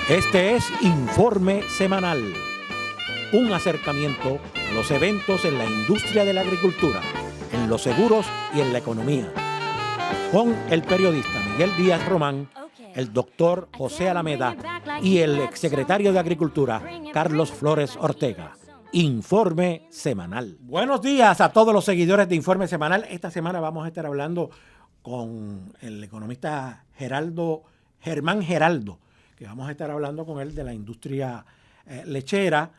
Este es Informe Semanal, un acercamiento a los eventos en la industria de la agricultura, en los seguros y en la economía, con el periodista Miguel Díaz Román, el doctor José Alameda y el exsecretario de Agricultura, Carlos Flores Ortega. Informe Semanal. Buenos días a todos los seguidores de Informe Semanal. Esta semana vamos a estar hablando con el economista Germán Geraldo, que vamos a estar hablando con él de la industria lechera.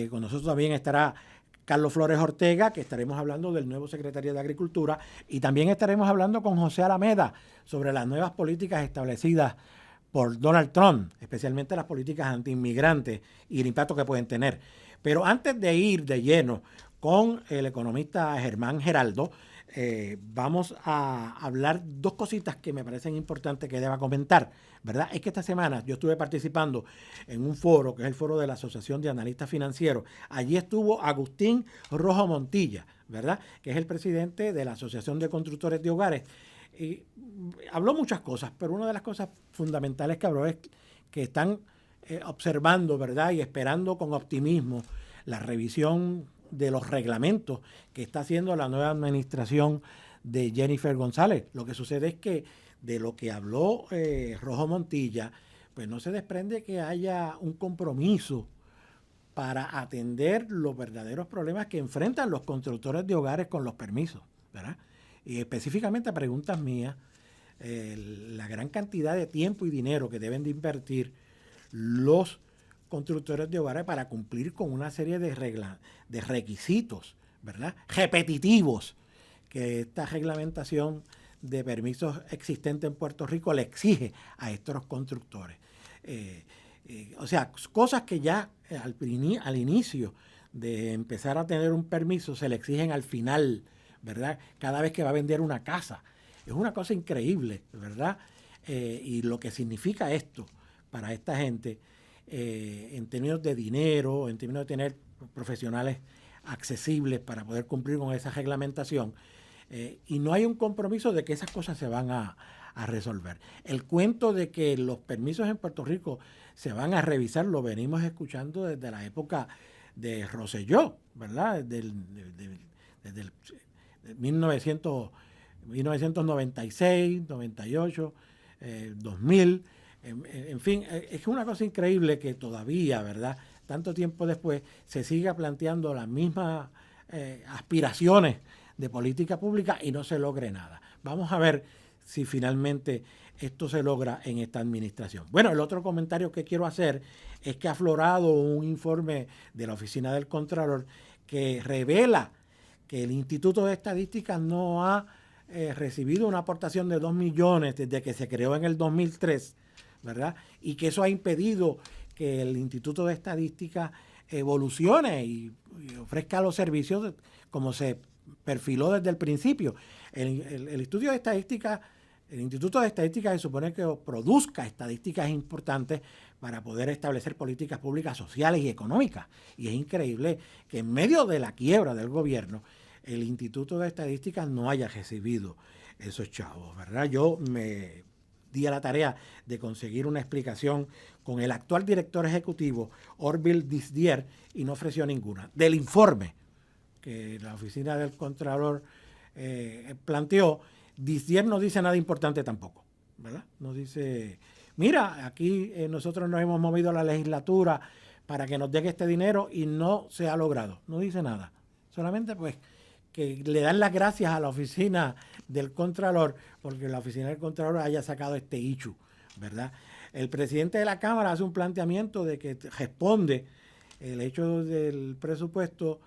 Con nosotros también estará Carlos Flores Ortega, que estaremos hablando del nuevo secretario de Agricultura, y también estaremos hablando con José Alameda sobre las nuevas políticas establecidas por Donald Trump, especialmente las políticas antiinmigrantes y el impacto que pueden tener. Pero antes de ir de lleno con el economista Germán Geraldo, vamos a hablar dos cositas que me parecen importantes que deba comentar, ¿verdad? Es que esta semana yo estuve participando en un foro, que es el foro de la Asociación de Analistas Financieros. Allí estuvo Agustín Rojo Montilla, ¿verdad? Que es el presidente de la Asociación de Constructores de Hogares. Y habló muchas cosas, pero una de las cosas fundamentales que habló es que están observando, ¿verdad? Y esperando con optimismo la revisión de los reglamentos que está haciendo la nueva administración de Jennifer González. Lo que sucede es que de lo que habló Rojo Montilla, pues no se desprende que haya un compromiso para atender los verdaderos problemas que enfrentan los constructores de hogares con los permisos, ¿verdad? Y específicamente a preguntas mías, la gran cantidad de tiempo y dinero que deben de invertir los constructores de hogares para cumplir con una serie de reglas, de requisitos, ¿verdad? Repetitivos, que esta reglamentación de permisos existente en Puerto Rico le exige a estos constructores. O sea, cosas que ya al inicio de empezar a tener un permiso se le exigen al final, ¿verdad? Cada vez que va a vender una casa. Es una cosa increíble, ¿verdad? Y lo que significa esto para esta gente, en términos de dinero, en términos de tener profesionales accesibles para poder cumplir con esa reglamentación, y no hay un compromiso de que esas cosas se van a resolver. El cuento de que los permisos en Puerto Rico se van a revisar lo venimos escuchando desde la época de Rosselló, ¿verdad? Desde el 1996, 98, 2000. En fin, es una cosa increíble que todavía, ¿verdad?, tanto tiempo después, se siga planteando las mismas aspiraciones de política pública y no se logre nada. Vamos a ver si finalmente esto se logra en esta administración. Bueno, el otro comentario que quiero hacer es que ha aflorado un informe de la Oficina del Contralor que revela que el Instituto de Estadísticas no ha recibido una aportación de 2 millones desde que se creó en el 2003, ¿verdad? Y que eso ha impedido que el Instituto de Estadística evolucione y ofrezca los servicios como se perfiló desde el principio. El Instituto de Estadística se supone que produzca estadísticas importantes para poder establecer políticas públicas sociales y económicas. Y es increíble que en medio de la quiebra del gobierno, el Instituto de Estadística no haya recibido esos chavos, ¿verdad? Yo me di a la tarea de conseguir una explicación con el actual director ejecutivo, Orville Disdier, y no ofreció ninguna. Del informe que la Oficina del Contralor planteó, Disdier no dice nada importante tampoco, ¿verdad? No dice, mira, aquí nosotros nos hemos movido a la legislatura para que nos llegue este dinero y no se ha logrado. No dice nada. Solamente pues que le dan las gracias a la Oficina del Contralor porque la Oficina del Contralor haya sacado este issue, ¿verdad? El presidente de la Cámara hace un planteamiento de que responde el hecho del presupuesto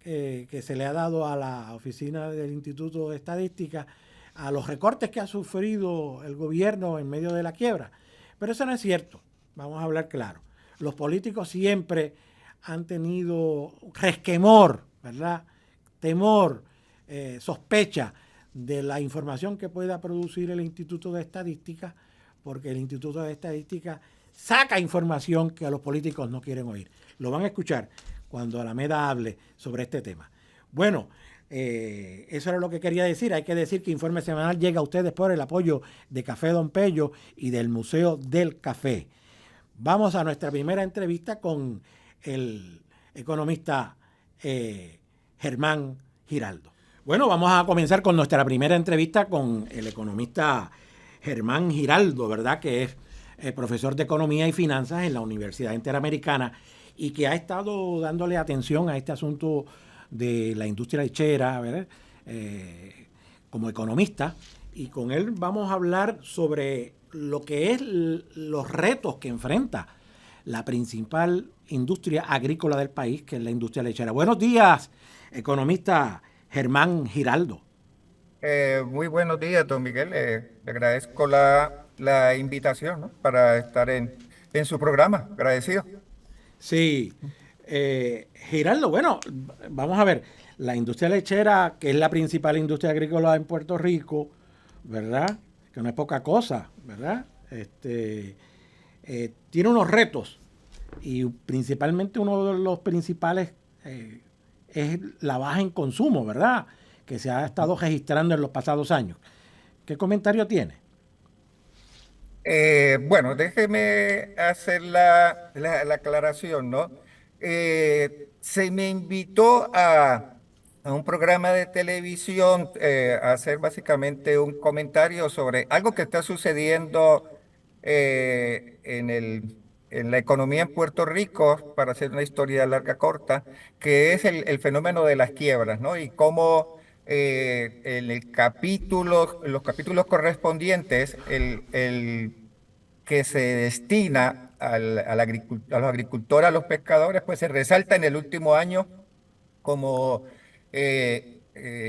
que se le ha dado a la Oficina del Instituto de Estadística a los recortes que ha sufrido el gobierno en medio de la quiebra. Pero eso no es cierto, vamos a hablar claro. Los políticos siempre han tenido resquemor, ¿verdad?, temor, sospecha de la información que pueda producir el Instituto de Estadística, porque el Instituto de Estadística saca información que a los políticos no quieren oír. Lo van a escuchar cuando Alameda hable sobre este tema. Bueno, eso era lo que quería decir. Hay que decir que Informe Semanal llega a ustedes por el apoyo de Café Don Pello y del Museo del Café. Vamos a nuestra primera entrevista con el economista Germán Giraldo. Bueno, vamos a comenzar con nuestra primera entrevista con el economista Germán Giraldo, ¿verdad? Que es profesor de Economía y Finanzas en la Universidad Interamericana y que ha estado dándole atención a este asunto de la industria lechera, ¿verdad? Como economista. Y con él vamos a hablar sobre lo que es los retos que enfrenta la principal industria agrícola del país, que es la industria lechera. Buenos días, economista Germán Giraldo. Muy buenos días, don Miguel. Le agradezco la invitación, ¿no? Para estar en su programa. Agradecido. Sí, Giraldo, bueno, vamos a ver, la industria lechera, que es la principal industria agrícola en Puerto Rico, ¿verdad? Que no es poca cosa, ¿verdad? Tiene unos retos y principalmente uno de los principales es la baja en consumo, ¿verdad? Que se ha estado registrando en los pasados años. ¿Qué comentario tiene? Bueno, déjeme hacer la aclaración, ¿no? Se me invitó a un programa de televisión a hacer básicamente un comentario sobre algo que está sucediendo en la economía en Puerto Rico, para hacer una historia larga corta, que es el fenómeno de las quiebras, ¿no? Y cómo en los capítulos correspondientes, el que se destina a los agricultores, a los pescadores, pues se resalta en el último año como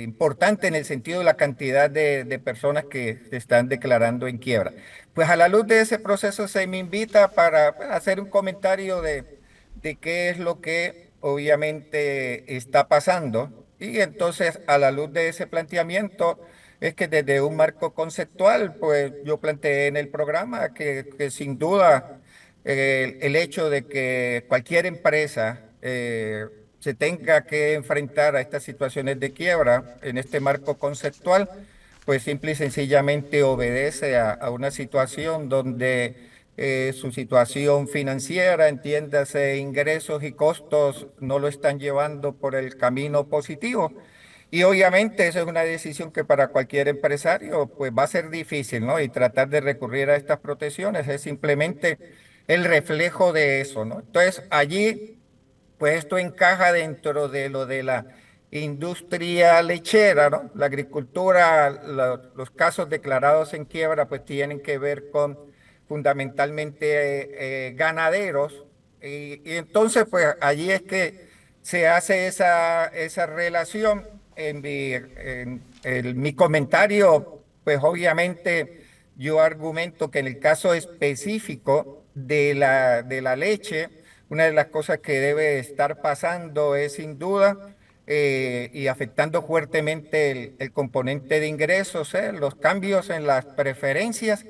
importante en el sentido de la cantidad de personas que se están declarando en quiebra. Pues a la luz de ese proceso se me invita para hacer un comentario de qué es lo que obviamente está pasando. Y entonces, a la luz de ese planteamiento, es que desde un marco conceptual, pues yo planteé en el programa que sin duda el hecho de que cualquier empresa se tenga que enfrentar a estas situaciones de quiebra en este marco conceptual, pues simple y sencillamente obedece a una situación donde su situación financiera, entiéndase, ingresos y costos, no lo están llevando por el camino positivo. Y obviamente eso es una decisión que para cualquier empresario pues va a ser difícil, ¿no? Y tratar de recurrir a estas protecciones es simplemente el reflejo de eso, ¿no? Entonces allí pues esto encaja dentro de lo de la industria lechera, ¿no? La agricultura, los casos declarados en quiebra pues tienen que ver con fundamentalmente ganaderos y entonces pues allí es que se hace esa relación mi comentario, pues obviamente yo argumento que en el caso específico de la leche, una de las cosas que debe estar pasando es sin duda y afectando fuertemente el componente de ingresos, los cambios en las preferencias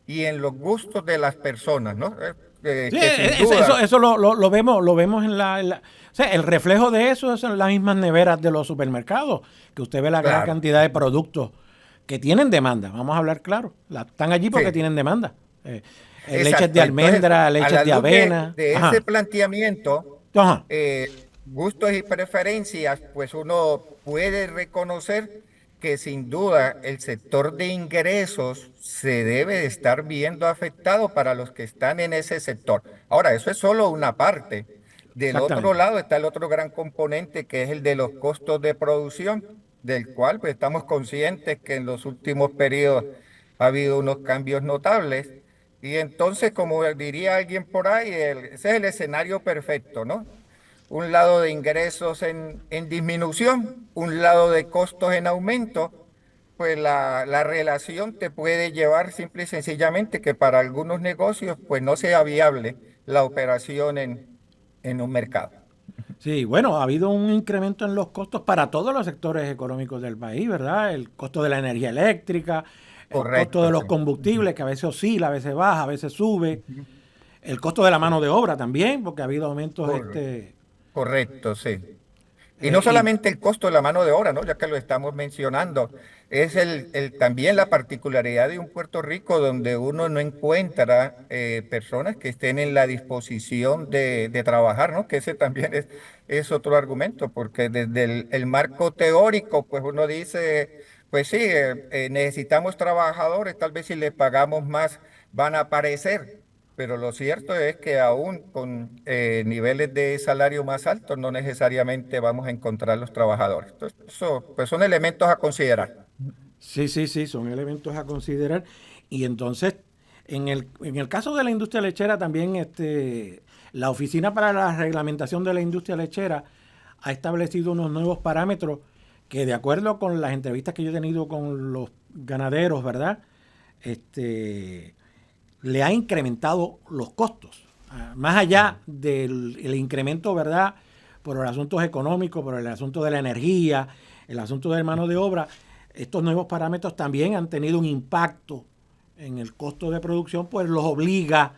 y en los gustos de las personas, ¿no? Sí, Que sin duda, eso lo vemos o sea, el reflejo de eso son las mismas neveras de los supermercados, que usted ve la gran claro, cantidad de productos que tienen demanda. Vamos a hablar claro. Están allí porque sí. tienen demanda. Leches de Exacto. Entonces, almendra, a leches la de luz avena. de ese Ajá. planteamiento, Ajá. gustos y preferencias, pues uno puede reconocer que sin duda el sector de ingresos se debe de estar viendo afectado para los que están en ese sector. Ahora, eso es solo una parte. Del otro Exactamente. lado está el otro gran componente que es el de los costos de producción, del cual pues estamos conscientes que en los últimos periodos ha habido unos cambios notables. Y entonces, como diría alguien por ahí, ese es el escenario perfecto, ¿no? Un lado de ingresos en disminución, un lado de costos en aumento, pues la relación te puede llevar simple y sencillamente que para algunos negocios pues no sea viable la operación en un mercado. Sí, bueno, ha habido un incremento en los costos para todos los sectores económicos del país, ¿verdad? El costo de la energía eléctrica, el costo de Correcto, los sí. Ujú, combustibles, que a veces oscila, a veces baja, a veces sube, ujú. el costo de la Sí, mano de obra también, porque ha habido aumentos correcto, correcto, sí. Y no Y solamente el costo de la mano de obra, ¿no? Ya que lo estamos mencionando, es también la particularidad de un Puerto Rico donde uno no encuentra personas que estén en la disposición de trabajar, ¿no? Que ese también es otro argumento, porque desde el marco teórico, pues uno dice, pues sí, necesitamos trabajadores, tal vez si les pagamos más van a aparecer. Pero lo cierto es que aún con niveles de salario más altos no necesariamente vamos a encontrar los trabajadores. Entonces, eso, pues son elementos a considerar. sí, sí, sí, son elementos a considerar. Y entonces, en el caso de la industria lechera, también la Oficina para la Reglamentación de la Industria Lechera ha establecido unos nuevos parámetros que, de acuerdo con las entrevistas que yo he tenido con los ganaderos, ¿verdad? Este, le ha incrementado los costos. Más allá del el incremento, ¿verdad? Por los asuntos económicos, por el asunto de la energía, el asunto de mano de obra, estos nuevos parámetros también han tenido un impacto en el costo de producción, pues los obliga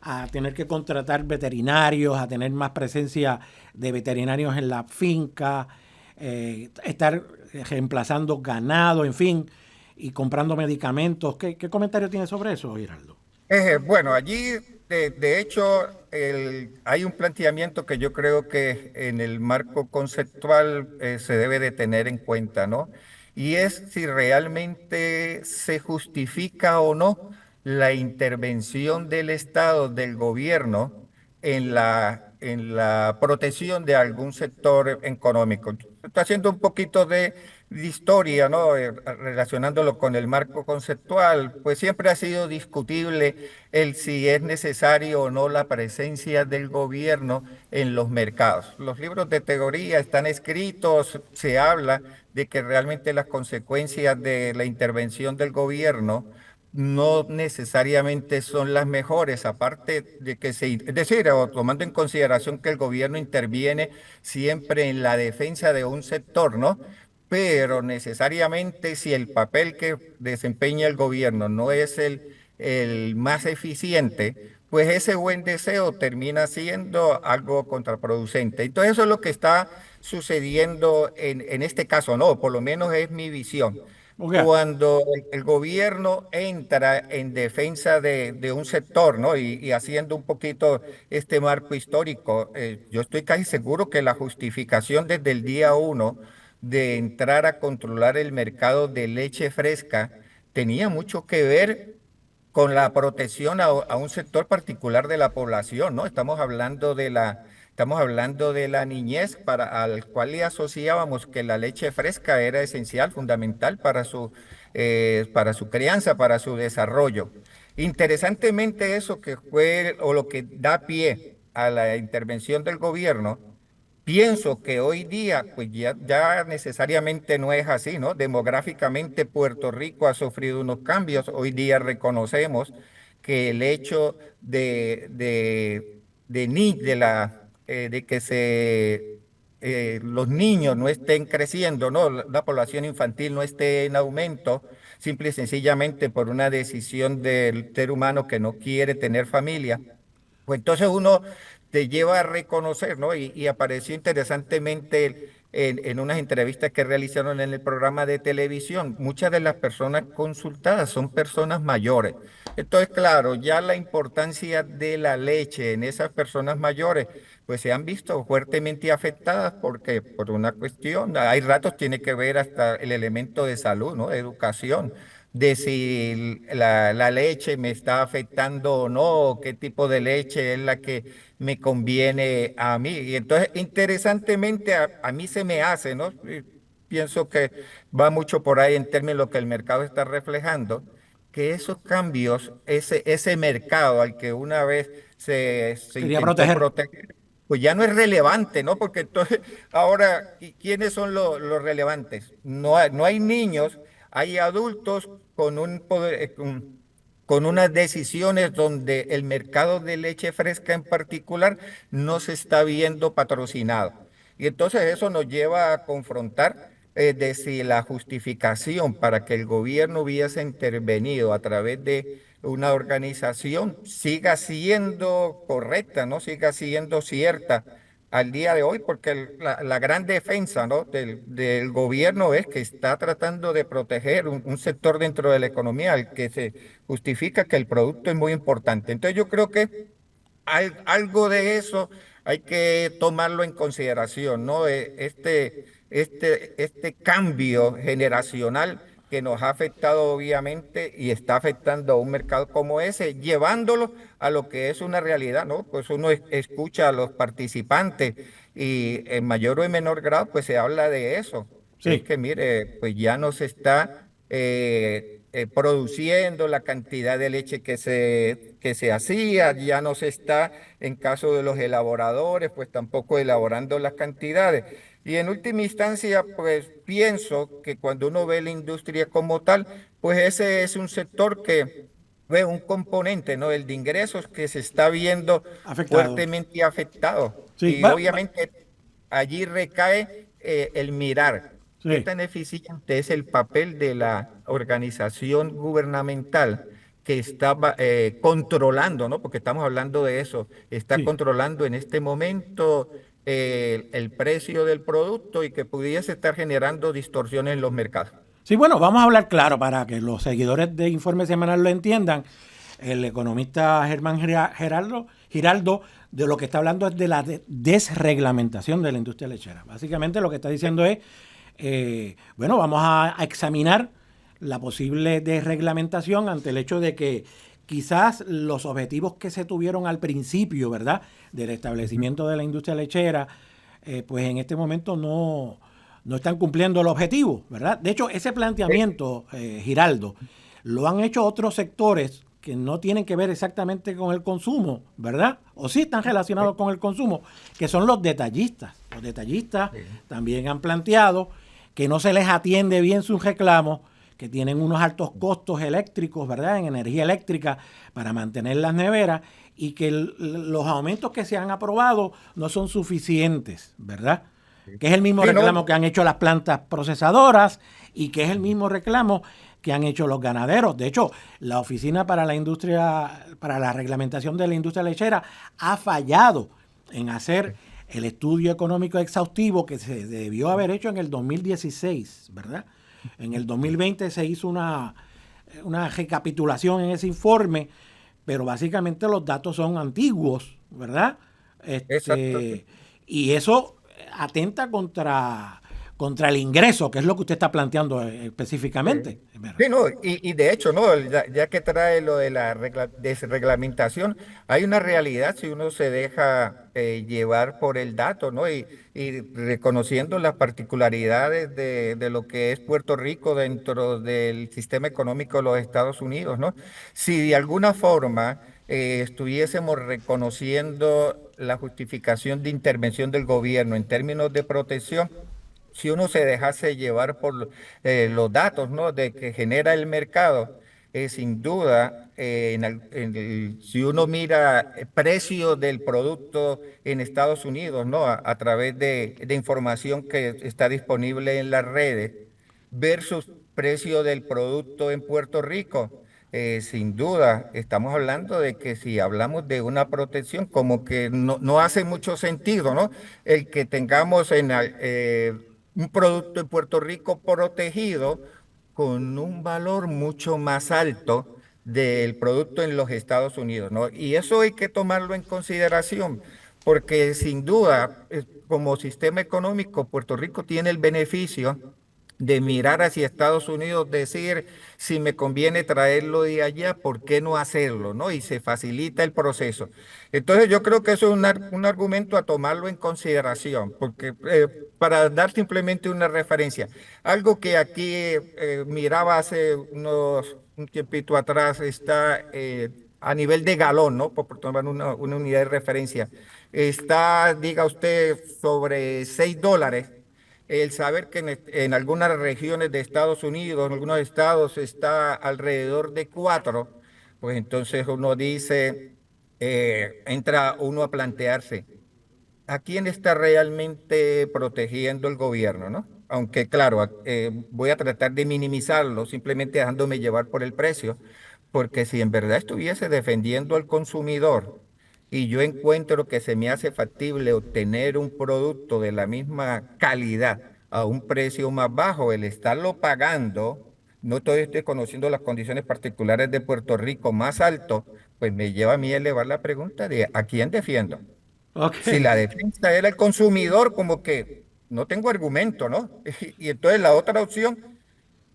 a tener que contratar veterinarios, a tener más presencia de veterinarios en la finca, estar reemplazando ganado, en fin, y comprando medicamentos. ¿Qué comentario tiene sobre eso, Giraldo? Bueno, allí de hecho hay un planteamiento que yo creo que en el marco conceptual se debe de tener en cuenta, ¿no? Y es si realmente se justifica o no la intervención del Estado, del gobierno, en la protección de algún sector económico. Está haciendo un poquito de historia, ¿no? Relacionándolo con el marco conceptual, pues siempre ha sido discutible el si es necesario o no la presencia del gobierno en los mercados. Los libros de teoría están escritos, se habla de que realmente las consecuencias de la intervención del gobierno no necesariamente son las mejores, aparte de que es decir, o tomando en consideración que el gobierno interviene siempre en la defensa de un sector, ¿no? Pero necesariamente si el papel que desempeña el gobierno no es el más eficiente, pues ese buen deseo termina siendo algo contraproducente. Entonces eso es lo que está sucediendo en este caso, no, por lo menos es mi visión. O sea, Cuando el gobierno entra en defensa de un sector, ¿no? Y haciendo un poquito este marco histórico, yo estoy casi seguro que la justificación desde el día uno de entrar a controlar el mercado de leche fresca tenía mucho que ver con la protección a un sector particular de la población, ¿no? Estamos hablando de la niñez al cual le asociábamos que la leche fresca era esencial, fundamental para su crianza, para su desarrollo. Interesantemente eso que fue o lo que da pie a la intervención del gobierno. Pienso que hoy día, pues ya necesariamente no es así, ¿no? Demográficamente Puerto Rico ha sufrido unos cambios. Hoy día reconocemos que el hecho de que los niños no estén creciendo, ¿no? La población infantil no esté en aumento, simple y sencillamente por una decisión del ser humano que no quiere tener familia. Pues entonces uno te lleva a reconocer, ¿no? Y apareció interesantemente en unas entrevistas que realizaron en el programa de televisión. Muchas de las personas consultadas son personas mayores. Entonces, claro, ya la importancia de la leche en esas personas mayores, pues se han visto fuertemente afectadas porque por una cuestión, hay ratos tiene que ver hasta el elemento de salud, ¿no? De educación de si la leche me está afectando o no, qué tipo de leche es la que me conviene a mí. Y entonces, interesantemente, a mí se me hace, ¿no? Y pienso que va mucho por ahí en términos de lo que el mercado está reflejando, que esos cambios, ese mercado al que una vez se quería intentó proteger. proteger, pues ya no es relevante, ¿no? Porque entonces, ahora, ¿quiénes son los relevantes? No hay niños, hay adultos con un poder, con unas decisiones donde el mercado de leche fresca en particular no se está viendo patrocinado. Y entonces eso nos lleva a confrontar de si la justificación para que el gobierno hubiese intervenido a través de una organización siga siendo correcta, no siga siendo cierta al día de hoy, porque la gran defensa, ¿no?, del gobierno es que está tratando de proteger un sector dentro de la economía al que se justifica que el producto es muy importante. Entonces yo creo que algo de eso hay que tomarlo en consideración, ¿no? Este cambio generacional que nos ha afectado obviamente y está afectando a un mercado como ese, llevándolo a lo que es una realidad, ¿no? Pues uno escucha a los participantes y en mayor o en menor grado, pues se habla de eso. Es Sí, que, mire, pues ya no se está produciendo la cantidad de leche que se hacía, ya no se está, en caso de los elaboradores, pues tampoco elaborando las cantidades. Y en última instancia, pues pienso que cuando uno ve la industria como tal, pues ese es un sector que ve un componente, ¿no? El de ingresos que se está viendo afectado. fuertemente afectado. Sí, Y obviamente allí recae el mirar qué sí, tan eficiente es el papel de la organización gubernamental que está controlando, ¿no? Porque estamos hablando de eso, está sí. controlando en este momento el precio del producto y que pudiese estar generando distorsiones en los mercados. Sí, bueno, vamos a hablar claro para que los seguidores de Informe Semanal lo entiendan. El economista Giraldo de lo que está hablando es de la desreglamentación de la industria lechera. Básicamente lo que está diciendo es, bueno, vamos a examinar la posible desreglamentación ante el hecho de que quizás los objetivos que se tuvieron al principio, ¿verdad?, del Ujú. establecimiento de la industria lechera, pues en este momento no están cumpliendo el objetivo, ¿verdad? De hecho, ese Eh, planteamiento, Giraldo, lo han hecho otros sectores que no tienen que ver exactamente con el consumo, ¿verdad? O sí están eh, relacionados con el consumo, que son los detallistas. Los detallistas eh, también han planteado que no se les atiende bien sus reclamos, que tienen unos altos costos eléctricos, ¿verdad?, en energía eléctrica para mantener las neveras y que los aumentos que se han aprobado no son suficientes, ¿verdad? Que es el mismo Sí, reclamo no, que han hecho las plantas procesadoras y que es el mismo reclamo que han hecho los ganaderos. De hecho, la Oficina para la Industria, para la Reglamentación de la Industria Lechera ha fallado en hacer el estudio económico exhaustivo que se debió haber hecho en el 2016, ¿verdad? En el 2020 se hizo una recapitulación en ese informe, pero básicamente los datos son antiguos, ¿verdad? exacto. Y eso atenta contra el ingreso, que es lo que usted está planteando Sí. específicamente. Sí, no, y de hecho, no, ya que trae lo de la desreglamentación, hay una realidad si uno se deja llevar por el dato, ¿no? Y reconociendo las particularidades de lo que es Puerto Rico dentro del sistema económico de los Estados Unidos, ¿no? Si de alguna forma estuviésemos reconociendo la justificación de intervención del gobierno en términos de protección, si uno se dejase llevar por los datos, ¿no?, de que genera el mercado, sin duda, si uno mira el precio del producto en Estados Unidos, ¿no?, a través de información que está disponible en las redes, versus precio del producto en Puerto Rico. Sin duda, estamos hablando de que si hablamos de una protección, como que no hace mucho sentido, ¿no? El que tengamos un producto en Puerto Rico protegido con un valor mucho más alto del producto en los Estados Unidos, ¿no? Y eso hay que tomarlo en consideración, porque sin duda, como sistema económico, Puerto Rico tiene el beneficio de mirar hacia Estados Unidos, decir, si me conviene traerlo de allá, ¿por qué no hacerlo? ¿No? Y se facilita el proceso. Entonces yo creo que eso es un argumento a tomarlo en consideración, porque para dar simplemente una referencia, algo que aquí miraba hace un tiempito atrás, está a nivel de galón, ¿no? Por tomar una unidad de referencia, está, diga usted, sobre $6. El saber que en algunas regiones de Estados Unidos, en algunos estados, está alrededor de 4, pues entonces uno dice, entra uno a plantearse, ¿a quién está realmente protegiendo el gobierno, no? Aunque claro, voy a tratar de minimizarlo, simplemente dejándome llevar por el precio, porque si en verdad estuviese defendiendo al consumidor, y yo encuentro que se me hace factible obtener un producto de la misma calidad a un precio más bajo, el estarlo pagando, no todavía estoy conociendo las condiciones particulares de Puerto Rico más alto, pues me lleva a mí a elevar la pregunta de ¿a quién defiendo? Si Ok. la defensa era el consumidor, como que no tengo argumento, ¿no? Y entonces la otra opción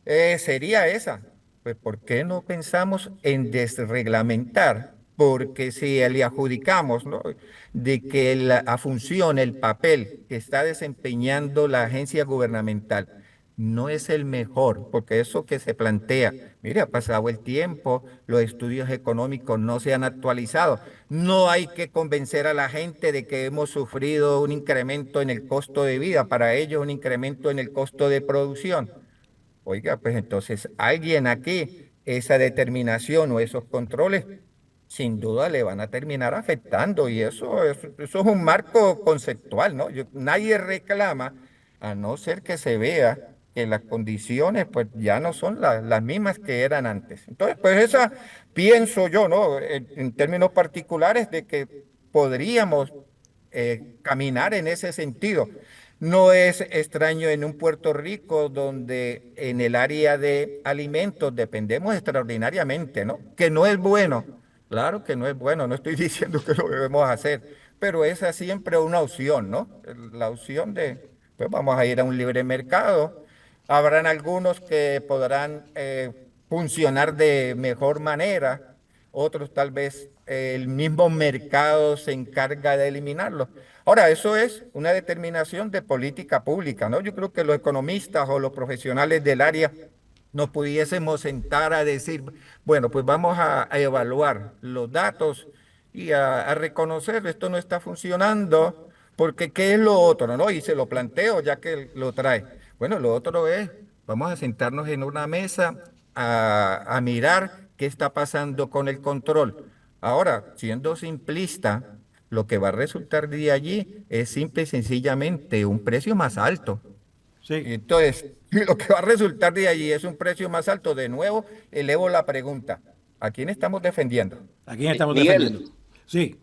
sería esa. Pues, ¿por qué no pensamos en desreglamentar? Porque si le adjudicamos, ¿no?, de que la función, el papel que está desempeñando la agencia gubernamental no es el mejor, porque eso que se plantea, mire, ha pasado el tiempo, los estudios económicos no se han actualizado, no hay que convencer a la gente de que hemos sufrido un incremento en el costo de vida, para ellos un incremento en el costo de producción. Oiga, pues entonces alguien aquí, esa determinación o esos controles, sin duda le van a terminar afectando y eso es un marco conceptual, ¿no? Nadie reclama, a no ser que se vea que las condiciones pues ya no son las mismas que eran antes. Entonces, pues esa pienso yo, ¿no? En términos particulares de que podríamos caminar en ese sentido. No es extraño en un Puerto Rico donde en el área de alimentos dependemos extraordinariamente, ¿no? Que no es bueno. Claro que no es bueno, no estoy diciendo que lo debemos hacer, pero esa es siempre una opción, ¿no? La opción de, pues vamos a ir a un libre mercado. Habrán algunos que podrán funcionar de mejor manera, otros tal vez el mismo mercado se encarga de eliminarlos. Ahora, eso es una determinación de política pública, ¿no? Yo creo que los economistas o los profesionales del área nos pudiésemos sentar a decir, bueno, pues vamos a evaluar los datos y a reconocer esto no está funcionando, porque ¿qué es lo otro, no? Y se lo planteo ya que lo trae. Bueno, lo otro es, vamos a sentarnos en una mesa a mirar qué está pasando con el control. Ahora, siendo simplista, lo que va a resultar de allí es simple y sencillamente un precio más alto. Sí. Entonces, lo que va a resultar de allí es un precio más alto. De nuevo, elevo la pregunta. ¿A quién estamos defendiendo? ¿A quién estamos defendiendo? Miguel, Sí.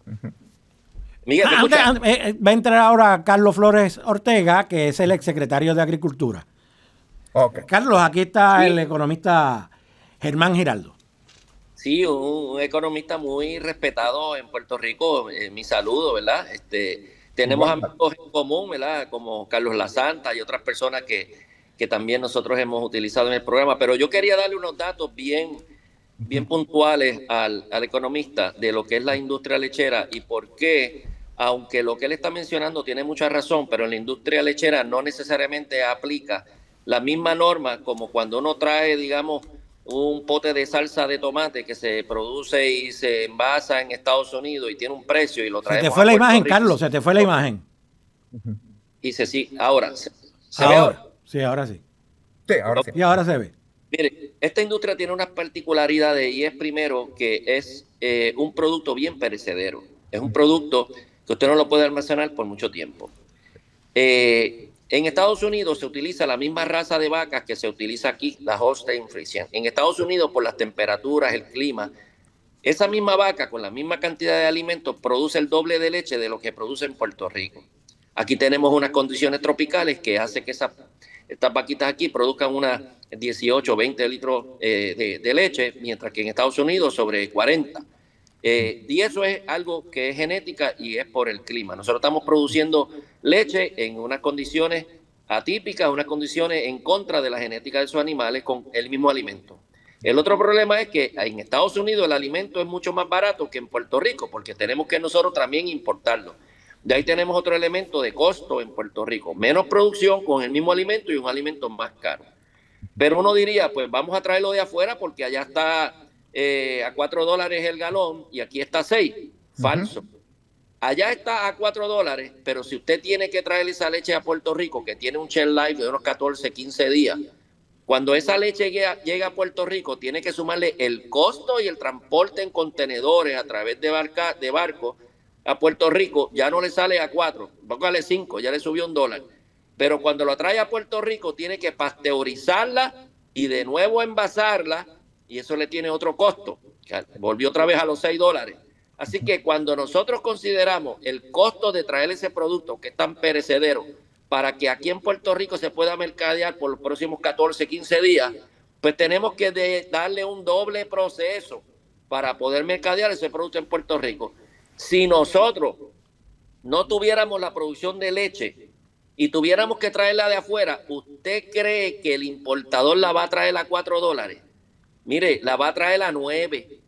Miguel, ¿me escucha? Va a entrar ahora Carlos Flores Ortega, que es el exsecretario de Agricultura. Ok. Carlos, aquí está el Sí, economista Germán Giraldo. sí, un economista muy respetado en Puerto Rico. Mi saludo, ¿verdad? Tenemos Igual. amigos en común, ¿verdad? Como Carlos Lasanta y otras personas que también nosotros hemos utilizado en el programa. Pero yo quería darle unos datos bien puntuales al economista de lo que es la industria lechera y por qué, aunque lo que él está mencionando tiene mucha razón, pero en la industria lechera no necesariamente aplica la misma norma como cuando uno trae, digamos, un pote de salsa de tomate que se produce y se envasa en Estados Unidos y tiene un precio y lo Se te traemos fue a la Puerto imagen, Rico Carlos, se te fue la imagen. y se sí, ahora, ¿se ve Ahora. ahora? Sí, ahora sí. Sí, ahora sí. Y ahora se ve. Mire, esta industria tiene unas particularidades y es primero que es un producto bien perecedero. Es un producto que usted no lo puede almacenar por mucho tiempo. En Estados Unidos se utiliza la misma raza de vacas que se utiliza aquí, la Holstein Friesian. En Estados Unidos, por las temperaturas, el clima, esa misma vaca con la misma cantidad de alimentos produce el doble de leche de lo que produce en Puerto Rico. Aquí tenemos unas condiciones tropicales que hace que estas vaquitas aquí produzcan unas 18 o 20 litros de leche, mientras que en Estados Unidos sobre 40. Y eso es algo que es genética y es por el clima. Nosotros estamos produciendo leche en unas condiciones atípicas, unas condiciones en contra de la genética de esos animales con el mismo alimento. El otro problema es que en Estados Unidos el alimento es mucho más barato que en Puerto Rico, porque tenemos que nosotros también importarlo. De ahí tenemos otro elemento de costo en Puerto Rico. Menos producción con el mismo alimento y un alimento más caro. Pero uno diría, pues vamos a traerlo de afuera porque allá está a $4 el galón y aquí está a 6. Falso. Allá está a $4, pero si usted tiene que traer esa leche a Puerto Rico, que tiene un shelf life de unos 14, 15 días, cuando esa leche llega a Puerto Rico, tiene que sumarle el costo y el transporte en contenedores a través de barco a Puerto Rico, ya no le sale a 4, póngale 5, ya le subió $1. Pero cuando lo trae a Puerto Rico, tiene que pasteurizarla y de nuevo envasarla, y eso le tiene otro costo. Volvió otra vez a los $6. Así que cuando nosotros consideramos el costo de traer ese producto que es tan perecedero para que aquí en Puerto Rico se pueda mercadear por los próximos 14, 15 días, pues tenemos que darle un doble proceso para poder mercadear ese producto en Puerto Rico. Si nosotros no tuviéramos la producción de leche y tuviéramos que traerla de afuera, ¿usted cree que el importador la va a traer a $4? Mire, la va a traer a 9.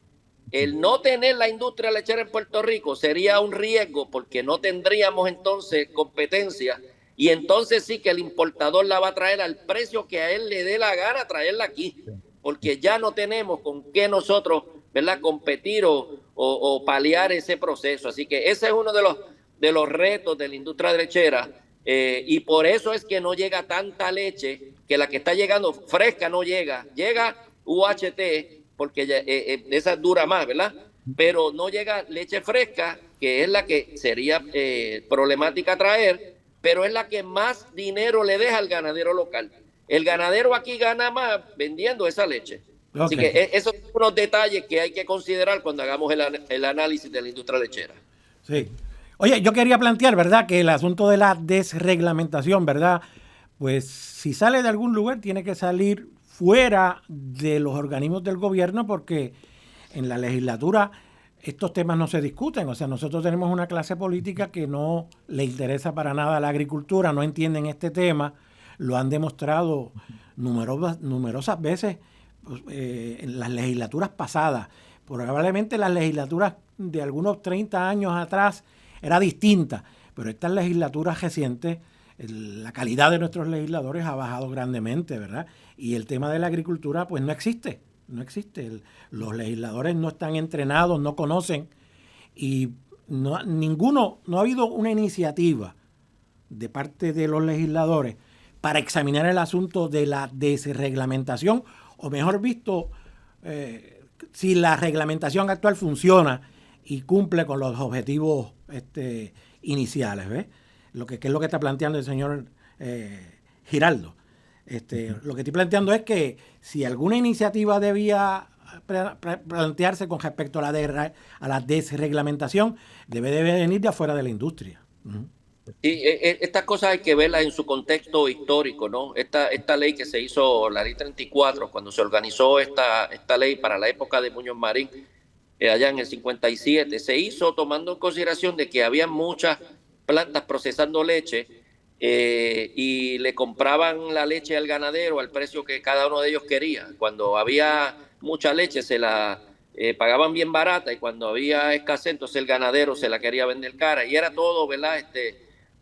El no tener la industria lechera en Puerto Rico sería un riesgo porque no tendríamos entonces competencia y entonces sí que el importador la va a traer al precio que a él le dé la gana traerla aquí, porque ya no tenemos con qué nosotros, ¿verdad?, competir o paliar ese proceso. Así que ese es uno de los retos de la industria lechera y por eso es que no llega tanta leche, que la que está llegando fresca no llega UHT, porque esa dura más, ¿verdad? Pero no llega leche fresca, que es la que sería problemática traer, pero es la que más dinero le deja al ganadero local. El ganadero aquí gana más vendiendo esa leche. Okay. Así que esos son unos detalles que hay que considerar cuando hagamos el análisis de la industria lechera. Sí. Oye, yo quería plantear, ¿verdad?, que el asunto de la desreglamentación, ¿verdad?, pues si sale de algún lugar tiene que salir fuera de los organismos del gobierno, porque en la legislatura estos temas no se discuten. O sea, nosotros tenemos una clase política que no le interesa para nada a la agricultura, no entienden este tema, lo han demostrado numerosas veces en las legislaturas pasadas. Probablemente las legislaturas de algunos 30 años atrás era distinta, pero estas legislaturas recientes, la calidad de nuestros legisladores ha bajado grandemente, ¿verdad? Y el tema de la agricultura pues no existe. Los legisladores no están entrenados, no conocen y no ha habido una iniciativa de parte de los legisladores para examinar el asunto de la desreglamentación, o mejor visto, si la reglamentación actual funciona y cumple con los objetivos iniciales, ¿ves? ¿Qué es lo que está planteando el señor Giraldo? Lo que estoy planteando es que si alguna iniciativa debía plantearse con respecto a la desreglamentación, debe venir de afuera de la industria. Sí, estas cosas hay que verlas en su contexto histórico, ¿no? Esta ley que se hizo, la ley 34, cuando se organizó esta ley para la época de Muñoz Marín, allá en el 57, se hizo tomando en consideración de que había muchas plantas procesando leche y le compraban la leche al ganadero al precio que cada uno de ellos quería. Cuando había mucha leche se la pagaban bien barata y cuando había escasez entonces el ganadero se la quería vender cara y era todo, ¿verdad?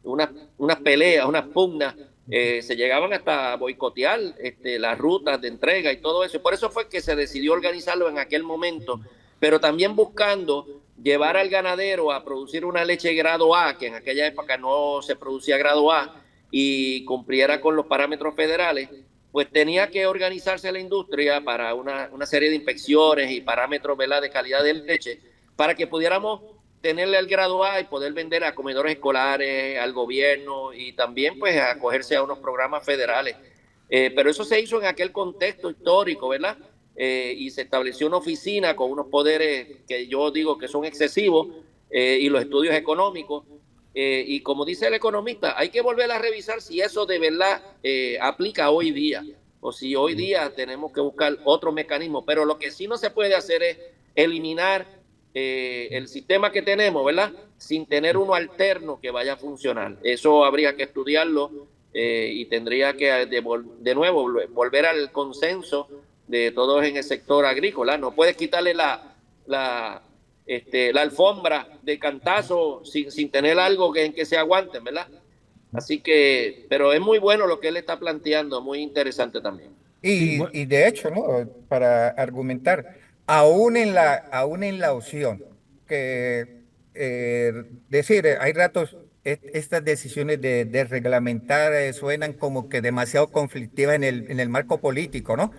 Unas peleas, unas pugnas, se llegaban hasta a boicotear las rutas de entrega y todo eso. Por eso fue que se decidió organizarlo en aquel momento, pero también buscando llevar al ganadero a producir una leche grado A, que en aquella época no se producía grado A, y cumpliera con los parámetros federales, pues tenía que organizarse la industria para una serie de inspecciones y parámetros, ¿verdad?, de calidad de leche, para que pudiéramos tenerle el grado A y poder vender a comedores escolares, al gobierno y también pues acogerse a unos programas federales. Pero eso se hizo en aquel contexto histórico, ¿verdad? Y se estableció una oficina con unos poderes que yo digo que son excesivos y los estudios económicos. Y como dice el economista, hay que volver a revisar si eso de verdad aplica hoy día o si hoy día tenemos que buscar otro mecanismo. Pero lo que sí no se puede hacer es eliminar el sistema que tenemos, ¿verdad?, sin tener uno alterno que vaya a funcionar. Eso habría que estudiarlo y tendría que de nuevo volver al consenso de todos en el sector agrícola. No puedes quitarle la alfombra de cantazo sin tener algo en que se aguanten, ¿verdad? Así que, pero es muy bueno lo que él está planteando, muy interesante también. Y de hecho, ¿no?, para argumentar, aún en la opción que decir, hay ratos estas decisiones de reglamentar suenan como que demasiado conflictivas en el marco político, ¿no?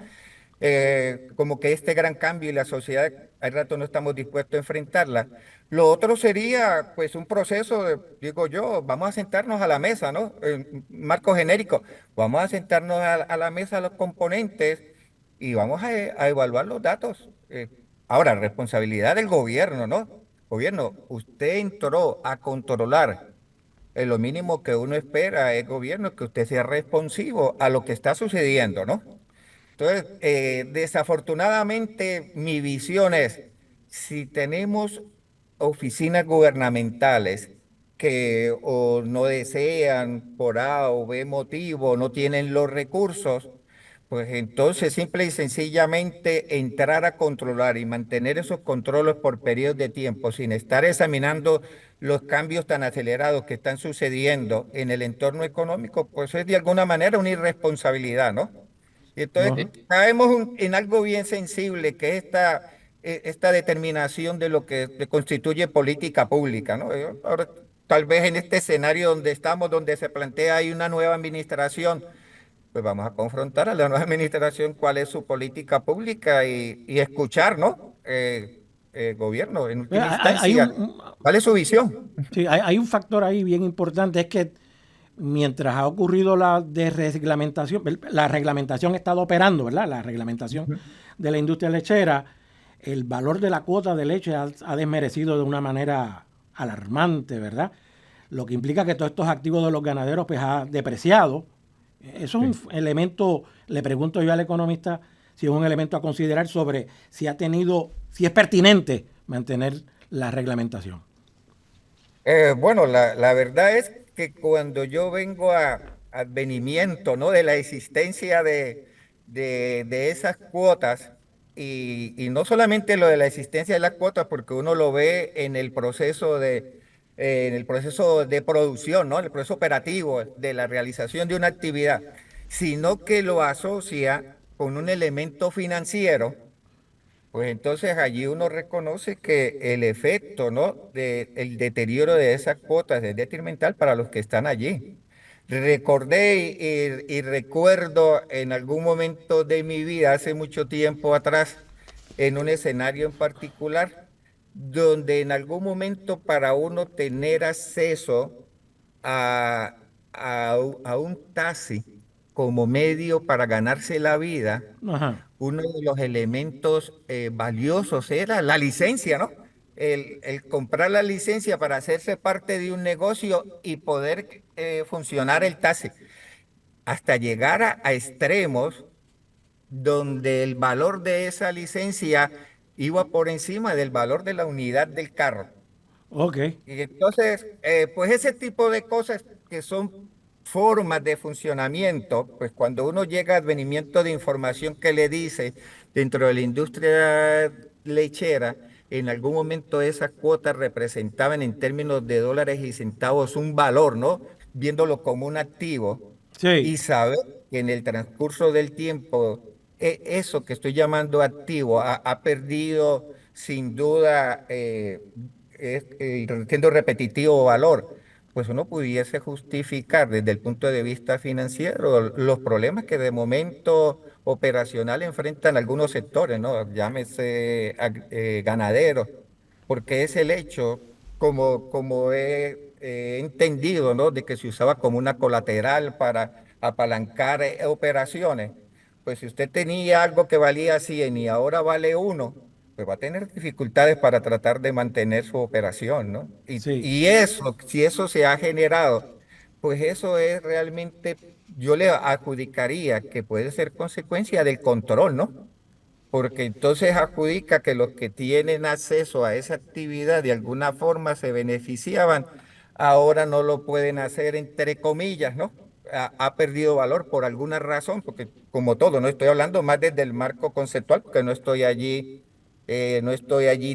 Como que este gran cambio y la sociedad, hay rato no estamos dispuestos a enfrentarla. Lo otro sería, pues, un proceso, digo yo, vamos a sentarnos a la mesa, ¿no? En marco genérico, vamos a sentarnos a la mesa los componentes y vamos a evaluar los datos. Ahora, responsabilidad del gobierno, ¿no? gobierno, usted entró a controlar. Lo mínimo que uno espera es, gobierno, que usted sea responsivo a lo que está sucediendo, ¿no? Entonces, desafortunadamente, mi visión es, si tenemos oficinas gubernamentales que o no desean por A o B motivo, no tienen los recursos, pues entonces simple y sencillamente entrar a controlar y mantener esos controles por periodos de tiempo sin estar examinando los cambios tan acelerados que están sucediendo en el entorno económico, pues es de alguna manera una irresponsabilidad, ¿no? Y entonces Ajá. caemos en algo bien sensible, que es esta determinación de lo que constituye política pública, ¿no? Ahora, tal vez en este escenario donde estamos, donde se plantea hay una nueva administración, pues vamos a confrontar a la nueva administración cuál es su política pública y escuchar, ¿no? Gobierno, en última Hay instancia, ¿cuál es su visión? sí, hay un factor ahí bien importante, es que mientras ha ocurrido la desreglamentación, la reglamentación ha estado operando, ¿verdad? La reglamentación de la industria lechera, el valor de la cuota de leche ha desmerecido de una manera alarmante, ¿verdad? Lo que implica que todos estos activos de los ganaderos pues ha depreciado. Eso es un elemento, le pregunto yo al economista, si es un elemento a considerar sobre si ha tenido, si es pertinente mantener la reglamentación. Bueno, la verdad es que cuando yo vengo a advenimiento, ¿no? De la existencia de esas cuotas, y no solamente lo de la existencia de las cuotas, porque uno lo ve en el proceso de producción, ¿no? El proceso operativo de la realización de una actividad, sino que lo asocia con un elemento financiero, pues entonces allí uno reconoce que el efecto, ¿no? El deterioro de esas cuotas es detrimental para los que están allí. Recordé y recuerdo en algún momento de mi vida, hace mucho tiempo atrás, en un escenario en particular, donde en algún momento para uno tener acceso a, a un taxi como medio para ganarse la vida, Ajá. uno de los elementos valiosos era la licencia, ¿no? El comprar la licencia para hacerse parte de un negocio y poder funcionar el taxi, hasta llegar a extremos donde el valor de esa licencia iba por encima del valor de la unidad del carro. Ok. Y entonces, pues ese tipo de cosas que son formas de funcionamiento, pues cuando uno llega a advenimiento de información que le dice dentro de la industria lechera, en algún momento esas cuotas representaban en términos de dólares y centavos un valor, ¿no? Viéndolo como un activo Sí. y saber que en el transcurso del tiempo eso que estoy llamando activo ha perdido sin duda siendo repetitivo valor, pues uno pudiese justificar desde el punto de vista financiero los problemas que de momento operacional enfrentan algunos sectores, ¿no? Llámese ganaderos, porque es el hecho, como he entendido, ¿no? De que se usaba como una colateral para apalancar operaciones. Pues si usted tenía algo que valía 100 y ahora vale 1, pues va a tener dificultades para tratar de mantener su operación, ¿no? Sí. Y eso, si eso se ha generado, pues eso es realmente, yo le adjudicaría que puede ser consecuencia del control, ¿no? Porque entonces adjudica que los que tienen acceso a esa actividad de alguna forma se beneficiaban, ahora no lo pueden hacer entre comillas, ¿no? Ha perdido valor por alguna razón, porque como todo, no estoy hablando más desde el marco conceptual, porque no estoy allí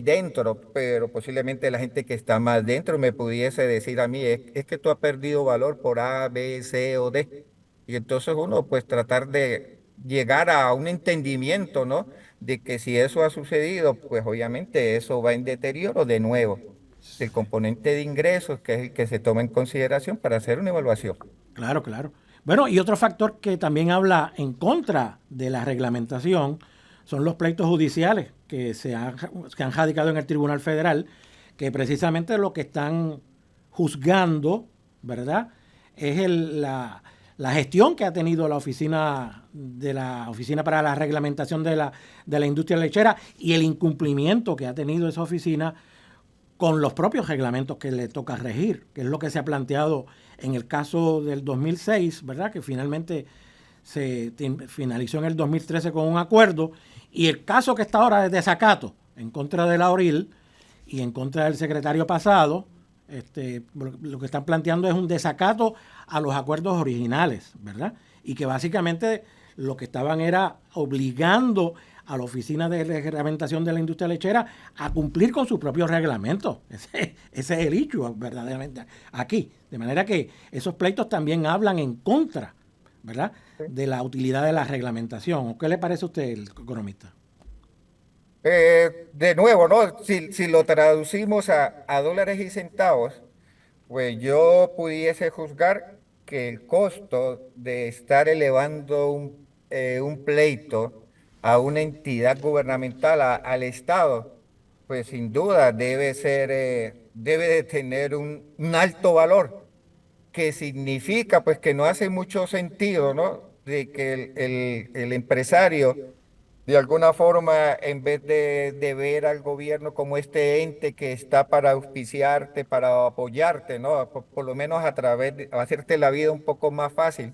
dentro, pero posiblemente la gente que está más dentro me pudiese decir a mí, es que tú has perdido valor por A, B, C o D. Y entonces uno pues tratar de llegar a un entendimiento, ¿no? De que si eso ha sucedido, pues obviamente eso va en deterioro de nuevo del componente de ingresos, que es el que se toma en consideración para hacer una evaluación. Claro, claro. Bueno, y otro factor que también habla en contra de la reglamentación son los pleitos judiciales que han radicado en el Tribunal Federal, que precisamente lo que están juzgando, ¿verdad? Es la gestión que ha tenido la oficina para la reglamentación de la industria lechera y el incumplimiento que ha tenido esa oficina con los propios reglamentos que le toca regir, que es lo que se ha planteado en el caso del 2006, ¿verdad? Que finalmente se finalizó en el 2013 con un acuerdo, y el caso que está ahora es desacato en contra de la ORIL y en contra del secretario pasado. Lo que están planteando es un desacato a los acuerdos originales, ¿verdad? Y que básicamente lo que estaban era obligando a la Oficina de Reglamentación de la Industria Lechera a cumplir con su propio reglamento. Ese es el hecho verdaderamente aquí. De manera que esos pleitos también hablan en contra, ¿verdad?, de la utilidad de la reglamentación. ¿Qué le parece a usted, el economista? De nuevo, ¿no? Si lo traducimos a dólares y centavos, pues yo pudiese juzgar que el costo de estar elevando un pleito a una entidad gubernamental, al Estado, pues sin duda debe de tener un alto valor, que significa pues que no hace mucho sentido, ¿no? De que el empresario de alguna forma, en vez de ver al gobierno como este ente que está para auspiciarte, para apoyarte, ¿no? Por lo menos a través de hacerte la vida un poco más fácil,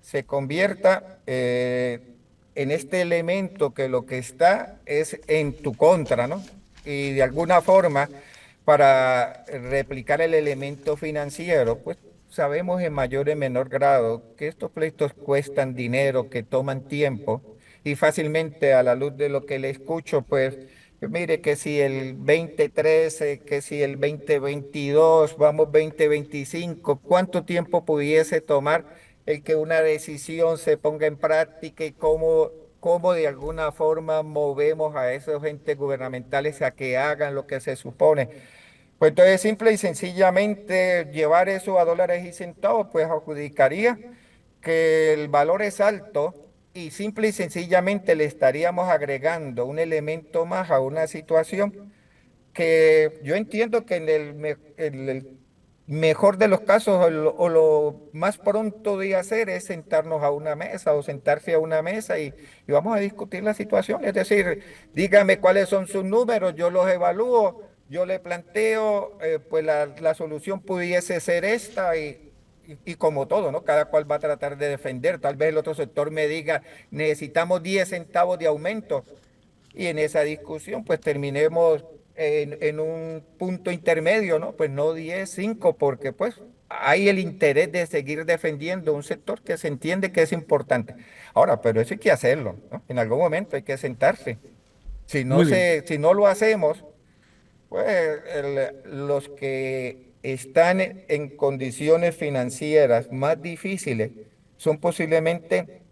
se convierta en este elemento que lo que está es en tu contra, ¿no? Y de alguna forma, para replicar el elemento financiero, pues sabemos en mayor y menor grado que estos pleitos cuestan dinero, que toman tiempo, y fácilmente a la luz de lo que le escucho, pues mire que si el 2013, que si el 2022, vamos 2025, ¿cuánto tiempo pudiese tomar el que una decisión se ponga en práctica y cómo de alguna forma movemos a esos entes gubernamentales a que hagan lo que se supone? Pues entonces simple y sencillamente llevar eso a dólares y centavos, pues adjudicaría que el valor es alto y simple y sencillamente le estaríamos agregando un elemento más a una situación que yo entiendo que en el mejor de los casos o lo más pronto de hacer es sentarnos a una mesa o sentarse a una mesa y vamos a discutir la situación. Es decir, dígame cuáles son sus números, yo los evalúo, yo le planteo, pues la solución pudiese ser esta y como todo, ¿no? Cada cual va a tratar de defender. Tal vez el otro sector me diga, necesitamos 10 centavos de aumento y en esa discusión pues terminemos en un punto intermedio, ¿no? Pues no 10, 5, porque pues hay el interés de seguir defendiendo un sector que se entiende que es importante. Ahora, pero eso hay que hacerlo, ¿no? En algún momento hay que sentarse. Muy bien. Si no lo hacemos, pues los que están en condiciones financieras más difíciles son posiblemente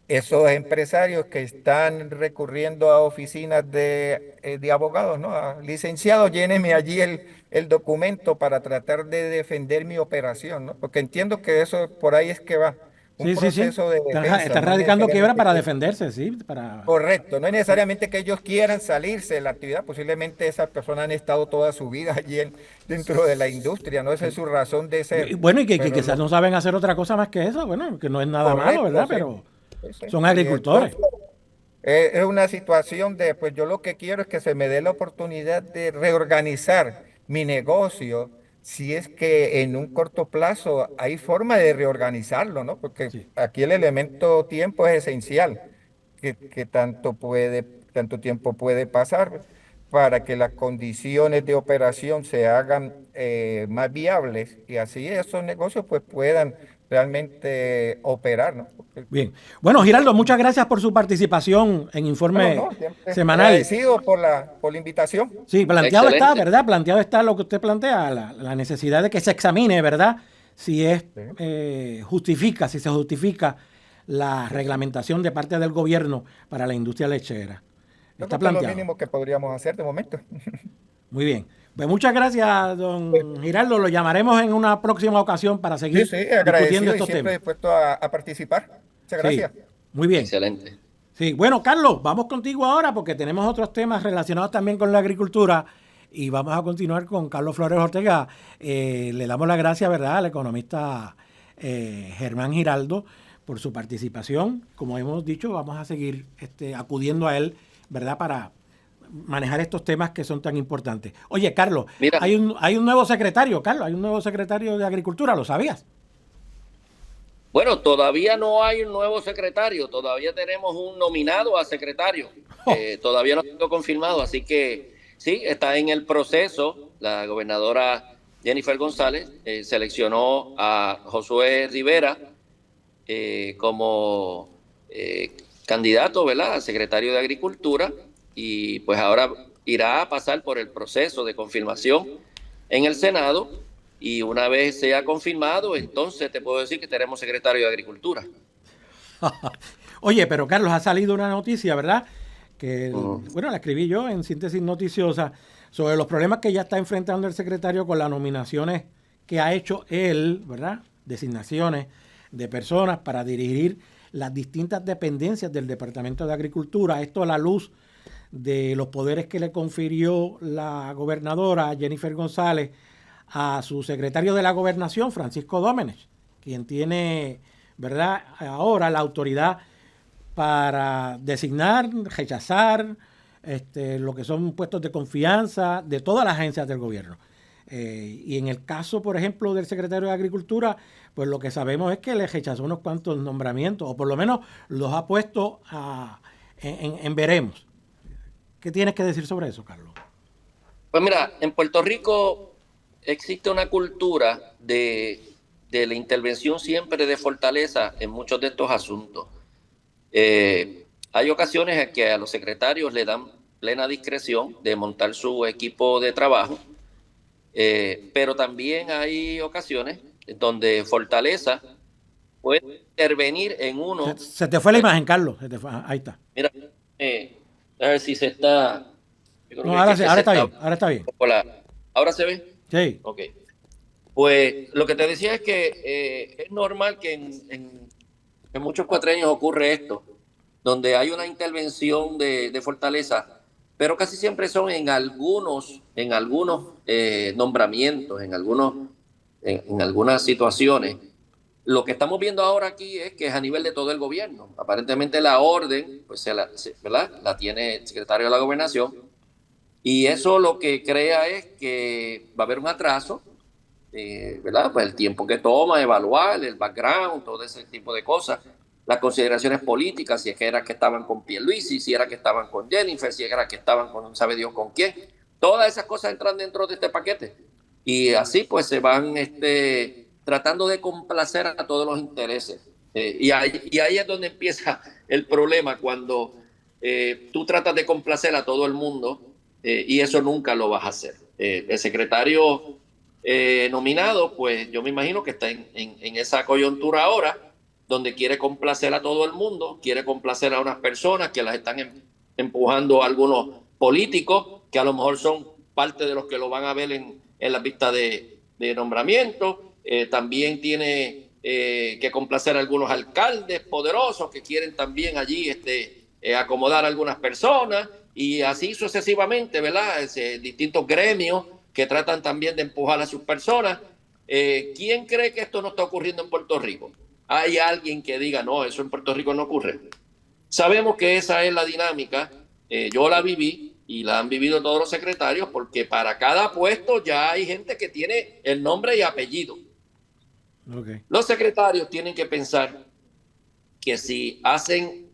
esos empresarios que están recurriendo a oficinas de abogados, ¿no? Licenciado, lléneme allí el documento para tratar de defender mi operación, ¿no? Porque entiendo que eso por ahí es que va, un Sí, sí, sí. proceso de defensa, Está no es radicando quiebra necesariamente para que defenderse, sí. Para... correcto, no es necesariamente que ellos quieran salirse de la actividad, posiblemente esas personas han estado toda su vida allí dentro de la industria, no esa es su razón de ser, Bueno, y que pero quizás no saben hacer otra cosa más que eso, bueno, que no es nada malo, correcto, ¿verdad? sí. Pero Sí, sí. son Y agricultores. entonces es una situación de, pues yo lo que quiero es que se me dé la oportunidad de reorganizar mi negocio, si es que en un corto plazo hay forma de reorganizarlo, ¿no? Porque Sí. aquí el elemento tiempo es esencial, que tanto tiempo puede pasar para que las condiciones de operación se hagan más viables y así esos negocios pues puedan realmente operar, ¿no? Porque Bien. Bueno, Giraldo, muchas gracias por su participación en bueno, Informe no, siempre Semanal. agradecido por la invitación. Sí, planteado está, Excelente. ¿verdad? Planteado está lo que usted plantea, la necesidad de que se examine, ¿verdad? Si es Sí. si se justifica la reglamentación de parte del gobierno para la industria lechera. Yo Está creo que es lo planteado. mínimo que podríamos hacer de momento. Muy bien. Pues muchas gracias, don Giraldo. Lo llamaremos en una próxima ocasión para Sí, seguir sí, discutiendo agradecido y estos siempre temas. dispuesto a participar. Muchas Sí, gracias. muy bien. Excelente. Sí, bueno, Carlos, vamos contigo ahora porque tenemos otros temas relacionados también con la agricultura y vamos a continuar con Carlos Flores Ortega. Le damos las gracias, ¿verdad?, al economista Germán Giraldo por su participación. Como hemos dicho, vamos a seguir acudiendo a él, ¿verdad?, para manejar estos temas que son tan importantes. Oye, Carlos, Mira, hay un nuevo secretario, Carlos, hay un nuevo secretario de Agricultura, ¿lo sabías? bueno, todavía no hay un nuevo secretario, todavía tenemos un nominado a secretario, todavía no está confirmado, así que sí, está en el proceso. La gobernadora Jennifer González seleccionó a Josué Rivera como candidato, ¿verdad?, a secretario de Agricultura, y pues ahora irá a pasar por el proceso de confirmación en el Senado, y una vez sea confirmado, entonces te puedo decir que tenemos secretario de Agricultura. Oye, pero Carlos, ha salido una noticia, ¿verdad? Que, Uh-huh. bueno, la escribí yo en Síntesis Noticiosa, sobre los problemas que ya está enfrentando el secretario con las nominaciones que ha hecho él, ¿verdad? Designaciones de personas para dirigir las distintas dependencias del Departamento de Agricultura. Esto a la luz de los poderes que le confirió la gobernadora Jennifer González a su secretario de la Gobernación, Francisco Dómenech, quien tiene, ¿verdad?, ahora la autoridad para designar, rechazar lo que son puestos de confianza de todas las agencias del gobierno. Y en el caso, por ejemplo, del secretario de Agricultura, pues lo que sabemos es que le rechazó unos cuantos nombramientos, o por lo menos los ha puesto en veremos. ¿Qué tienes que decir sobre eso, Carlos? Pues mira, en Puerto Rico existe una cultura de la intervención siempre de fortaleza en muchos de estos asuntos. Hay ocasiones en que a los secretarios le dan plena discreción de montar su equipo de trabajo, pero también hay ocasiones donde fortaleza puede intervenir en uno. Se te fue la imagen, Carlos. Ahí está. Mira, a ver si se está. Yo creo No, que ahora, que ahora se está bien, ahora está bien. Hola. ¿Ahora se ve? Sí. Ok. Pues lo que te decía es que es normal que en muchos cuatreños ocurre esto, donde hay una intervención de fortaleza, pero casi siempre son en algunos nombramientos, en algunas situaciones. Lo que estamos viendo ahora aquí es que es a nivel de todo el gobierno. Aparentemente la orden, pues ¿verdad?, la tiene el secretario de la Gobernación, y eso lo que crea es que va a haber un atraso, ¿verdad? Pues el tiempo que toma evaluar el background, todo ese tipo de cosas, las consideraciones políticas, si es que era que estaban con Pierluisi, si era que estaban con Jennifer, si era que estaban con sabe Dios con quién. Todas esas cosas entran dentro de este paquete. Y así pues se van tratando de complacer a todos los intereses. Y ahí es donde empieza el problema, cuando tú tratas de complacer a todo el mundo, y eso nunca lo vas a hacer. El secretario nominado, pues yo me imagino que está en esa coyuntura ahora, donde quiere complacer a todo el mundo, quiere complacer a unas personas que las están empujando a algunos políticos, que a lo mejor son parte de los que lo van a ver en la lista de nombramiento. También tiene que complacer a algunos alcaldes poderosos que quieren también allí acomodar a algunas personas, y así sucesivamente, ¿verdad? Distintos gremios que tratan también de empujar a sus personas. ¿Quién cree que esto no está ocurriendo en Puerto Rico? ¿Hay alguien que diga, no, eso en Puerto Rico no ocurre? Sabemos que esa es la dinámica. Yo la viví y la han vivido todos los secretarios, porque para cada puesto ya hay gente que tiene el nombre y apellido. Okay. Los secretarios tienen que pensar que si hacen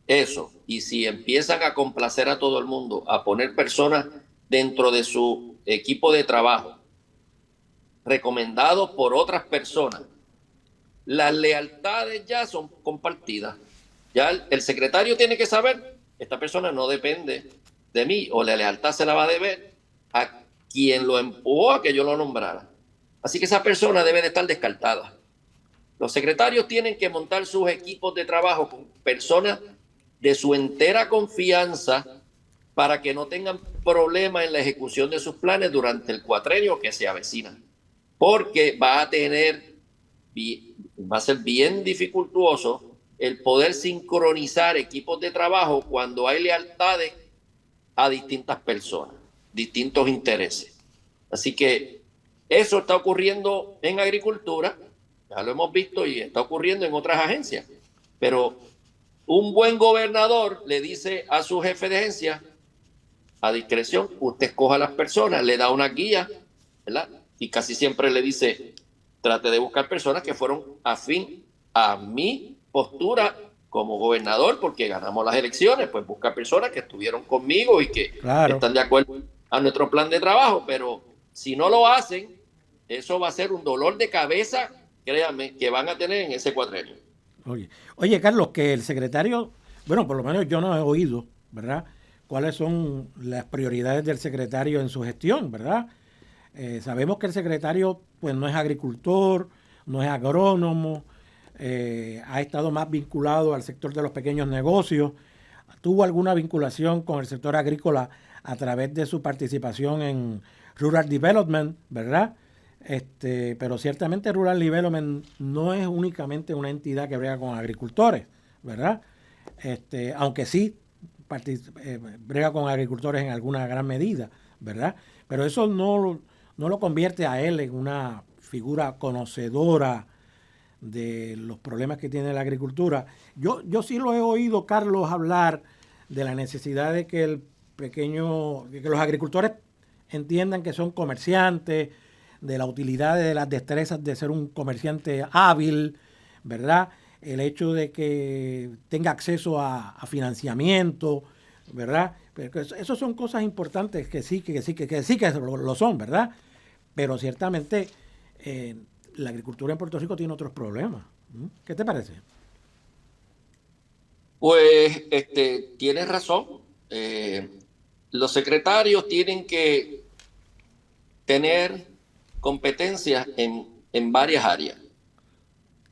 eso y si empiezan a complacer a todo el mundo, a poner personas dentro de su equipo de trabajo, recomendados por otras personas, las lealtades ya son compartidas. Ya el secretario tiene que saber, esta persona no depende de mí, o la lealtad se la va a deber a quien lo empujó a que yo lo nombrara. Así que esa persona debe de estar descartada. Los secretarios tienen que montar sus equipos de trabajo con personas de su entera confianza, para que no tengan problemas en la ejecución de sus planes durante el cuatrenio que se avecina. Porque va a ser bien dificultuoso el poder sincronizar equipos de trabajo cuando hay lealtades a distintas personas, distintos intereses. Así que eso está ocurriendo en agricultura, ya lo hemos visto, y está ocurriendo en otras agencias. Pero un buen gobernador le dice a su jefe de agencia, a discreción, usted escoja a las personas, le da una guía, ¿verdad? Y casi siempre le dice, trate de buscar personas que fueron afín a mi postura como gobernador, porque ganamos las elecciones, pues busca personas que estuvieron conmigo y que están de acuerdo a nuestro plan de trabajo, pero si no lo hacen, eso va a ser un dolor de cabeza, créanme, que van a tener en ese cuatrenio. Oye, Carlos, que el secretario, bueno, por lo menos yo no he oído, ¿verdad?, cuáles son las prioridades del secretario en su gestión, ¿verdad? Sabemos que el secretario pues no es agricultor, no es agrónomo, ha estado más vinculado al sector de los pequeños negocios, tuvo alguna vinculación con el sector agrícola a través de su participación en Rural Development, ¿verdad? Pero ciertamente Rural Development no es únicamente una entidad que brega con agricultores, ¿verdad? Aunque sí brega con agricultores en alguna gran medida, ¿verdad? Pero eso no lo convierte a él en una figura conocedora de los problemas que tiene la agricultura. Yo sí lo he oído, Carlos, hablar de la necesidad de que que los agricultores entiendan que son comerciantes, de la utilidad de las destrezas de ser un comerciante hábil, ¿verdad? El hecho de que tenga acceso a financiamiento, ¿verdad? Pero eso son cosas importantes que sí que lo son, ¿verdad? Pero ciertamente la agricultura en Puerto Rico tiene otros problemas. ¿Qué te parece? Pues tienes razón. Los secretarios tienen que tener competencias en varias áreas.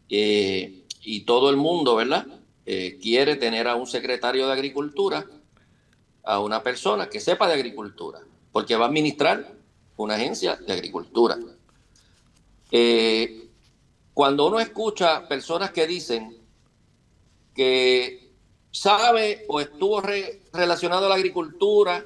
Y todo el mundo, ¿verdad? Quiere tener a un secretario de Agricultura, a una persona que sepa de agricultura, porque va a administrar una agencia de agricultura. Cuando uno escucha personas que dicen que sabe o estuvo relacionado a la agricultura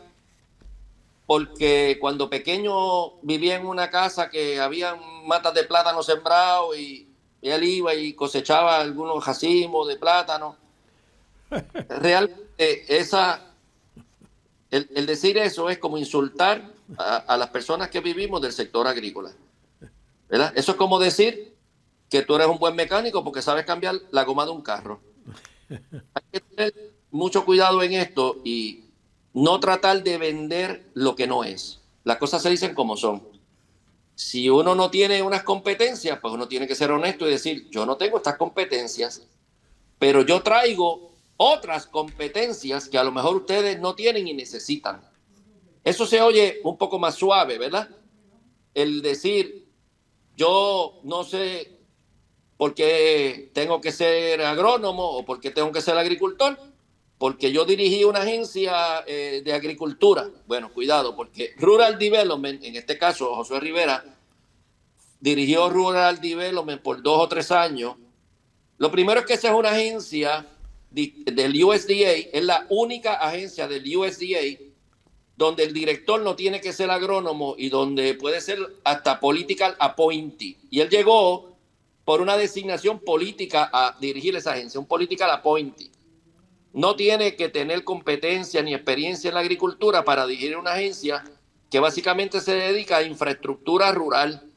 porque cuando pequeño vivía en una casa que había matas de plátano sembrado y él iba y cosechaba algunos racimos de plátano. Realmente el decir eso es como insultar a las personas que vivimos del sector agrícola, ¿verdad? Eso es como decir que tú eres un buen mecánico porque sabes cambiar la goma de un carro. Hay que tener mucho cuidado en esto y no tratar de vender lo que no es. Las cosas se dicen como son. Si uno no tiene unas competencias, pues uno tiene que ser honesto y decir, yo no tengo estas competencias, pero yo traigo otras competencias que a lo mejor ustedes no tienen y necesitan. Eso se oye un poco más suave, ¿verdad? El decir, yo no sé por qué tengo que ser agrónomo o por qué tengo que ser agricultor, porque yo dirigí una agencia de agricultura. Bueno, cuidado, porque Rural Development, en este caso Josué Rivera, dirigió Rural Development por 2 o 3 años. Lo primero es que esa es una agencia del USDA, es la única agencia del USDA donde el director no tiene que ser agrónomo y donde puede ser hasta political appointee. Y él llegó por una designación política a dirigir esa agencia, un political appointee. No tiene que tener competencia ni experiencia en la agricultura para dirigir una agencia que básicamente se dedica a infraestructura rural,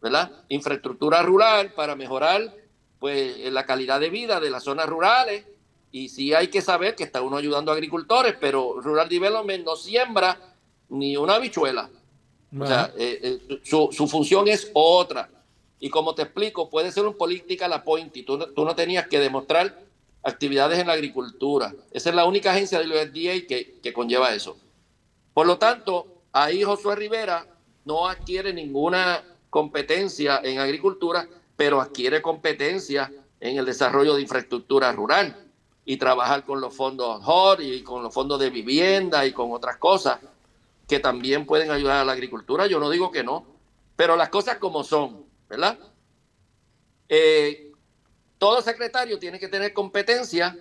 ¿verdad? Infraestructura rural para mejorar pues la calidad de vida de las zonas rurales. Y sí hay que saber que está uno ayudando a agricultores, pero Rural Development no siembra ni una habichuela. O sea, su función es otra. Y como te explico, puede ser un political appointee. Tú no tenías que demostrar actividades en la agricultura. Esa es la única agencia del USDA que conlleva eso. Por lo tanto, ahí Josué Rivera no adquiere ninguna competencia en agricultura, pero adquiere competencia en el desarrollo de infraestructura rural y trabajar con los fondos HOR y con los fondos de vivienda y con otras cosas que también pueden ayudar a la agricultura. Yo no digo que no, pero las cosas como son, ¿verdad? Todo secretario tiene que tener competencia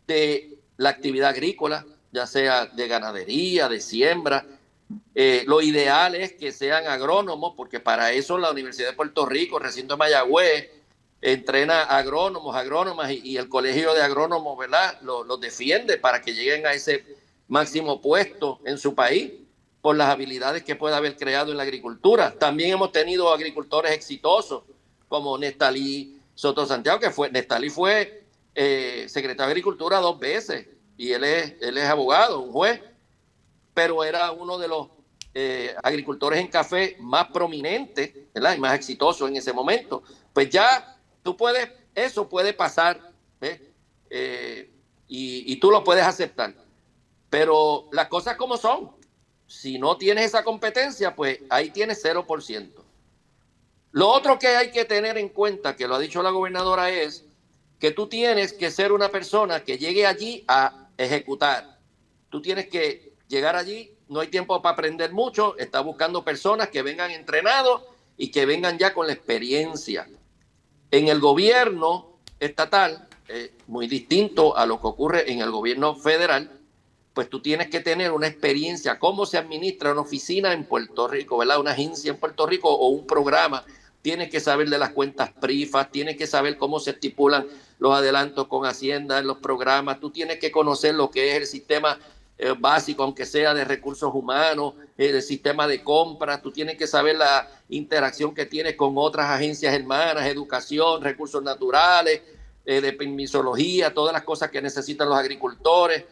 de la actividad agrícola, ya sea de ganadería, de siembra. Lo ideal es que sean agrónomos, porque para eso la Universidad de Puerto Rico, recinto de Mayagüez, entrena agrónomos, agrónomas y el colegio de agrónomos, ¿verdad? Los defiende para que lleguen a ese máximo puesto en su país por las habilidades que puede haber creado en la agricultura. También hemos tenido agricultores exitosos como Nestalí Soto Santiago, Nestalí fue secretario de Agricultura 2 veces y él es abogado, un juez, pero era uno de los agricultores en café más prominentes, ¿verdad? Y más exitosos en ese momento. Pues ya eso puede pasar, ¿ves? Y tú lo puedes aceptar. Pero las cosas como son, si no tienes esa competencia, pues ahí tienes 0%. Lo otro que hay que tener en cuenta, que lo ha dicho la gobernadora, es que tú tienes que ser una persona que llegue allí a ejecutar. Tú tienes que llegar allí, no hay tiempo para aprender mucho, está buscando personas que vengan entrenados y que vengan ya con la experiencia. En el gobierno estatal, muy distinto a lo que ocurre en el gobierno federal, pues tú tienes que tener una experiencia, cómo se administra una oficina en Puerto Rico, ¿verdad? Una agencia en Puerto Rico o un programa. Tienes que saber de las cuentas PRIFA, tienes que saber cómo se estipulan los adelantos con Hacienda en los programas, tú tienes que conocer lo que es el sistema básico, aunque sea de recursos humanos, el sistema de compras, tú tienes que saber la interacción que tienes con otras agencias hermanas, educación, recursos naturales, de permisología, todas las cosas que necesitan los agricultores,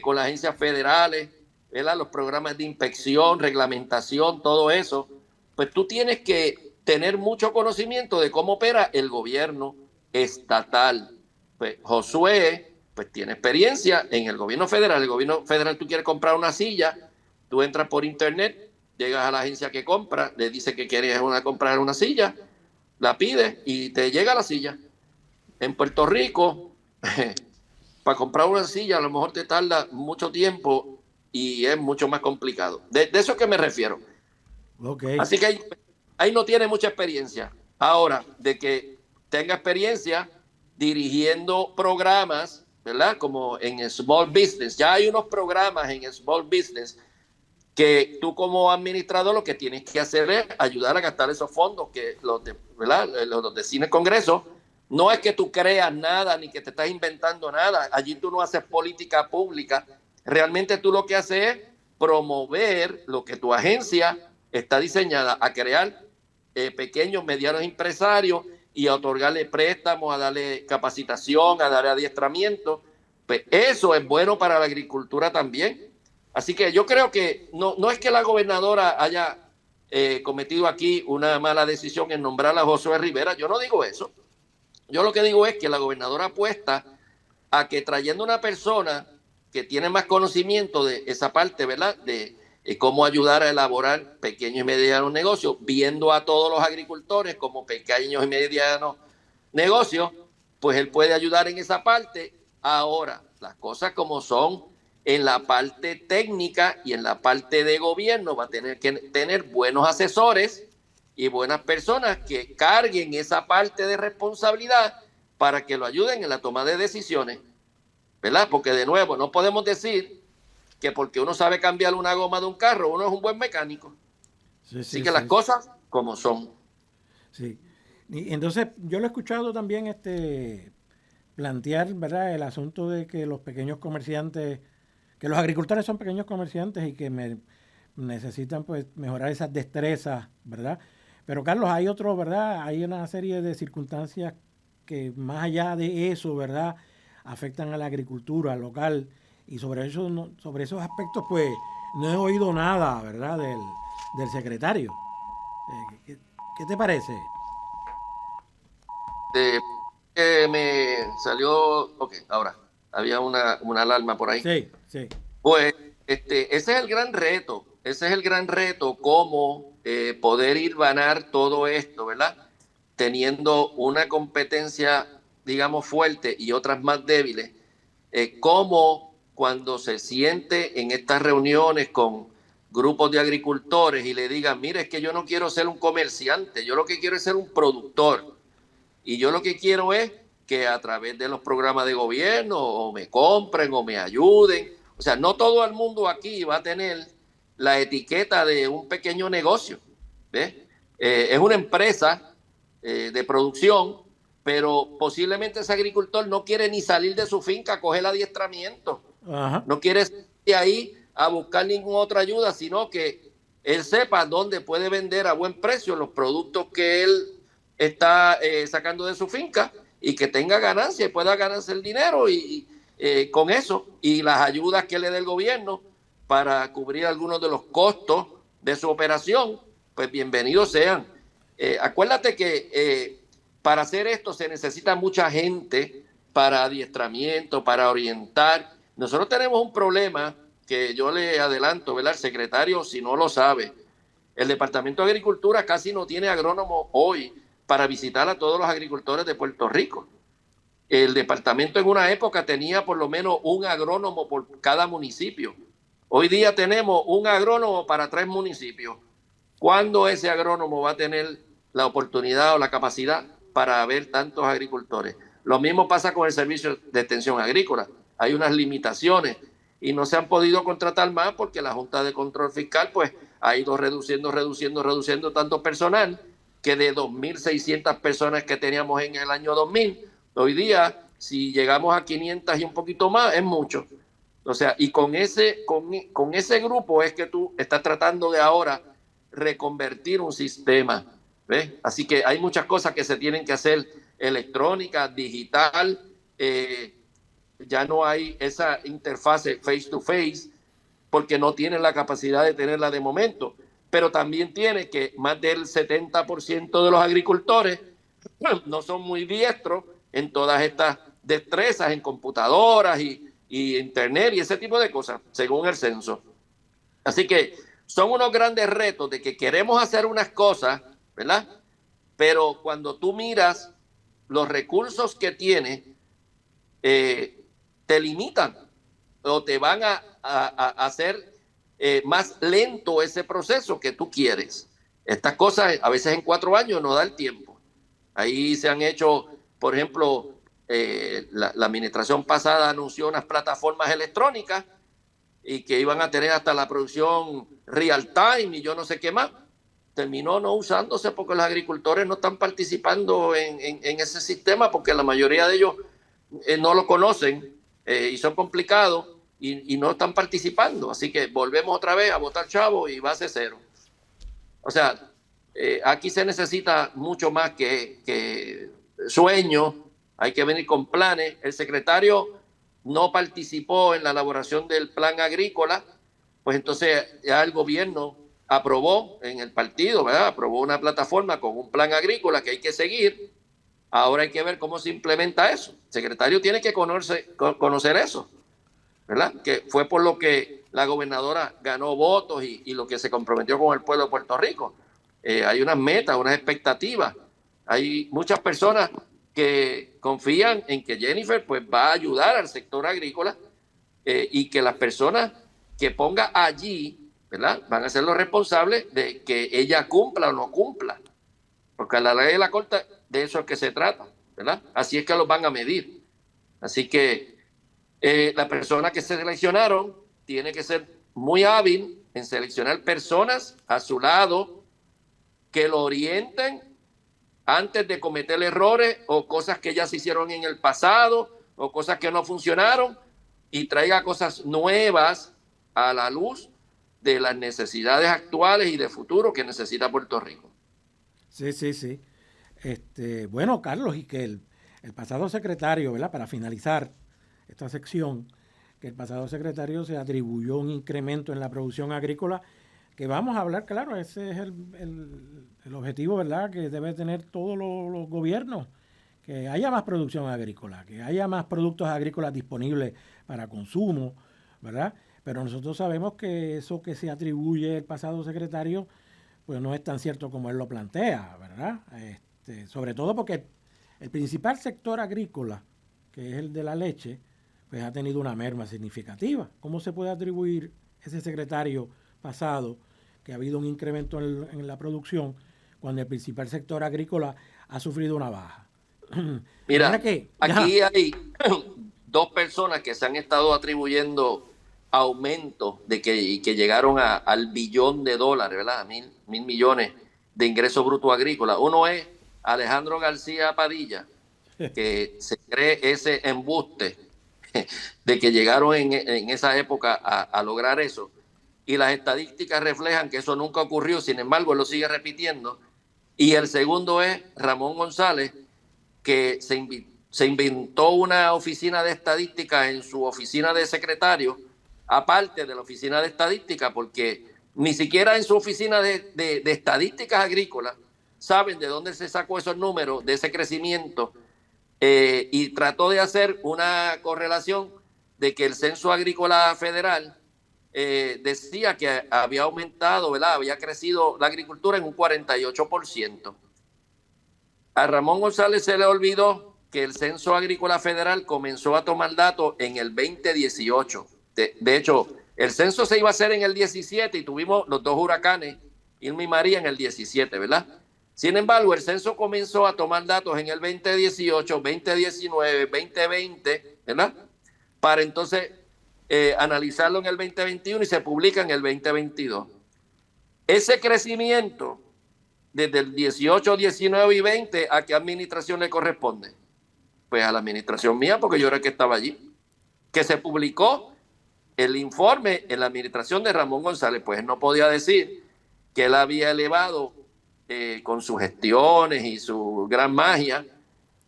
con las agencias federales, ¿verdad? Los programas de inspección, reglamentación, todo eso. Pues tú tienes que tener mucho conocimiento de cómo opera el gobierno estatal. Pues Josué pues tiene experiencia en el gobierno federal. El gobierno federal, tú quieres comprar una silla, tú entras por internet, llegas a la agencia que compra, le dices que quieres comprar una silla, la pides y te llega la silla. En Puerto Rico, para comprar una silla a lo mejor te tarda mucho tiempo y es mucho más complicado. De eso es que me refiero. Okay. Así que ahí no tiene mucha experiencia. Ahora, de que tenga experiencia dirigiendo programas, ¿verdad? Como en Small Business. Ya hay unos programas en Small Business que tú como administrador lo que tienes que hacer es ayudar a gastar esos fondos que ¿verdad? Los de Cine Congreso. No es que tú creas nada ni que te estás inventando nada. Allí tú no haces política pública. Realmente tú lo que haces es promover lo que tu agencia está diseñada a crear pequeños, medianos empresarios y a otorgarle préstamos, a darle capacitación, a darle adiestramiento. Pues eso es bueno para la agricultura también. Así que yo creo que no es que la gobernadora haya cometido aquí una mala decisión en nombrar a Josué Rivera. Yo no digo eso. Yo lo que digo es que la gobernadora apuesta a que trayendo una persona que tiene más conocimiento de esa parte, ¿verdad? De cómo ayudar a elaborar pequeños y medianos negocios, viendo a todos los agricultores como pequeños y medianos negocios, pues él puede ayudar en esa parte. Ahora, las cosas como son, en la parte técnica y en la parte de gobierno va a tener que tener buenos asesores y buenas personas que carguen esa parte de responsabilidad para que lo ayuden en la toma de decisiones, ¿verdad? Porque de nuevo, no podemos decir que porque uno sabe cambiar una goma de un carro, uno es un buen mecánico. Sí, así que las cosas como son. Sí. Y entonces, yo lo he escuchado también plantear, ¿verdad? El asunto de que los pequeños comerciantes, que los agricultores son pequeños comerciantes y que necesitan pues mejorar esas destrezas, ¿verdad? Pero Carlos, hay otro, ¿verdad? Hay una serie de circunstancias que más allá de eso, ¿verdad? Afectan a la agricultura local y sobre esos aspectos pues no he oído nada, ¿verdad? Del secretario. ¿Qué te parece? Me salió, ok, ahora, había una alarma por ahí. Sí, sí. Pues ese es el gran reto, cómo poder ir ganar todo esto, ¿verdad? Teniendo una competencia, digamos, fuerte y otras más débiles, cómo cuando se siente en estas reuniones con grupos de agricultores y le digan, mire, es que yo no quiero ser un comerciante, yo lo que quiero es ser un productor. Y yo lo que quiero es que a través de los programas de gobierno o me compren o me ayuden. O sea, no todo el mundo aquí va a tener la etiqueta de un pequeño negocio. ¿Ves? Es una empresa de producción, pero posiblemente ese agricultor no quiere ni salir de su finca a coger adiestramiento. Ajá. No quiere de ahí a buscar ninguna otra ayuda, sino que él sepa dónde puede vender a buen precio los productos que él está sacando de su finca y que tenga ganancia y pueda ganarse el dinero y con eso y las ayudas que le dé el gobierno para cubrir algunos de los costos de su operación, pues bienvenidos sean. Acuérdate que para hacer esto se necesita mucha gente para adiestramiento, para orientar. Nosotros tenemos un problema que yo le adelanto, ¿verdad? El secretario, si no lo sabe, el Departamento de Agricultura casi no tiene agrónomo hoy para visitar a todos los agricultores de Puerto Rico. El departamento en una época tenía por lo menos un agrónomo por cada municipio. Hoy día tenemos un agrónomo para 3 municipios. ¿Cuándo ese agrónomo va a tener la oportunidad o la capacidad para ver tantos agricultores? Lo mismo pasa con el servicio de extensión agrícola. Hay unas limitaciones y no se han podido contratar más porque la Junta de Control Fiscal pues ha ido reduciendo tanto personal que de 2.600 personas que teníamos en el año 2000, hoy día si llegamos a 500 y un poquito más es mucho. O sea, y con ese grupo es que tú estás tratando de ahora reconvertir un sistema, ¿ves? Así que hay muchas cosas que se tienen que hacer electrónica, digital, ya no hay esa interfase face to face porque no tienen la capacidad de tenerla de momento, pero también tiene que más del 70% de los agricultores no son muy diestros en todas estas destrezas, en computadoras y internet y ese tipo de cosas, según el censo. Así que son unos grandes retos de que queremos hacer unas cosas, ¿verdad? Pero cuando tú miras los recursos que tienes, te limitan o te van a hacer más lento ese proceso que tú quieres. Estas cosas a veces en 4 años no da el tiempo. Ahí se han hecho, por ejemplo, la administración pasada anunció unas plataformas electrónicas y que iban a tener hasta la producción real time y yo no sé qué más. Terminó no usándose porque los agricultores no están participando en ese sistema porque la mayoría de ellos no lo conocen y son complicados y no están participando. Así que volvemos otra vez a botar chavo y base cero. O sea, aquí se necesita mucho más que sueños, hay que venir con planes. El secretario no participó en la elaboración del plan agrícola, pues entonces ya el gobierno aprobó en el partido, ¿verdad? Aprobó una plataforma con un plan agrícola que hay que seguir. Ahora hay que ver cómo se implementa eso. El secretario tiene que conocer eso, ¿verdad? Que fue por lo que la gobernadora ganó votos y lo que se comprometió con el pueblo de Puerto Rico. Hay unas metas, unas expectativas. Hay muchas personas que confían en que Jennifer pues va a ayudar al sector agrícola y que las personas que ponga allí, ¿verdad? Van a ser los responsables de que ella cumpla o no cumpla. Porque a la ley de la corte de eso es que se trata, ¿verdad? Así es que los van a medir. Así que la persona que se seleccionaron tiene que ser muy hábil en seleccionar personas a su lado que lo orienten antes de cometer errores o cosas que ya se hicieron en el pasado o cosas que no funcionaron y traiga cosas nuevas a la luz de las necesidades actuales y de futuro que necesita Puerto Rico. Sí. Bueno, Carlos, y que el pasado secretario, ¿verdad? Para finalizar esta sección, que el pasado secretario se atribuyó un incremento en la producción agrícola, que vamos a hablar, claro, ese es el objetivo, ¿verdad?, que debe tener todos los gobiernos, que haya más producción agrícola, que haya más productos agrícolas disponibles para consumo, ¿verdad? Pero nosotros sabemos que eso que se atribuye el pasado secretario, pues no es tan cierto como él lo plantea, ¿verdad? Sobre todo porque el principal sector agrícola, que es el de la leche, pues ha tenido una merma significativa. ¿Cómo se puede atribuir ese secretario pasado que ha habido un incremento en la producción cuando el principal sector agrícola ha sufrido una baja? Mira, aquí hay 2 personas que se han estado atribuyendo aumentos de que llegaron al billón de dólares, ¿verdad? Mil millones de ingresos brutos agrícolas. Uno es Alejandro García Padilla, que se cree ese embuste de que llegaron en esa época a lograr eso. Y las estadísticas reflejan que eso nunca ocurrió, sin embargo, él lo sigue repitiendo. Y el segundo es Ramón González, que se inventó una oficina de estadística en su oficina de secretario, aparte de la oficina de estadística, porque ni siquiera en su oficina de estadísticas agrícolas saben de dónde se sacó esos números, de ese crecimiento, y trató de hacer una correlación de que el Censo Agrícola Federal decía que había aumentado, ¿verdad? Había crecido la agricultura en un 48%. A Ramón González se le olvidó que el Censo Agrícola Federal comenzó a tomar datos en el 2018. De hecho, el censo se iba a hacer en el 17 y tuvimos los dos huracanes, Irma y María, en el 17, ¿verdad? Sin embargo, el censo comenzó a tomar datos en el 2018, 2019, 2020, ¿verdad? Para entonces analizarlo en el 2021 y se publica en el 2022. Ese crecimiento desde el 18, 19 y 20, ¿a qué administración le corresponde? Pues a la administración mía, porque yo era el que estaba allí. Que se publicó el informe en la administración de Ramón González, pues no podía decir que él había elevado con sus gestiones y su gran magia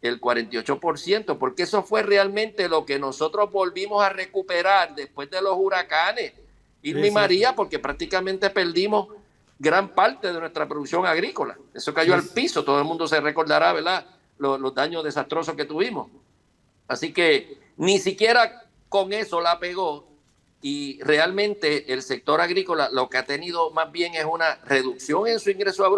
el 48%, porque eso fue realmente lo que nosotros volvimos a recuperar después de los huracanes Irma y María, porque prácticamente perdimos gran parte de nuestra producción agrícola. Eso cayó al piso, todo el mundo se recordará, ¿verdad?, los daños desastrosos que tuvimos. Así que ni siquiera con eso la pegó, y realmente el sector agrícola lo que ha tenido más bien es una reducción en su ingreso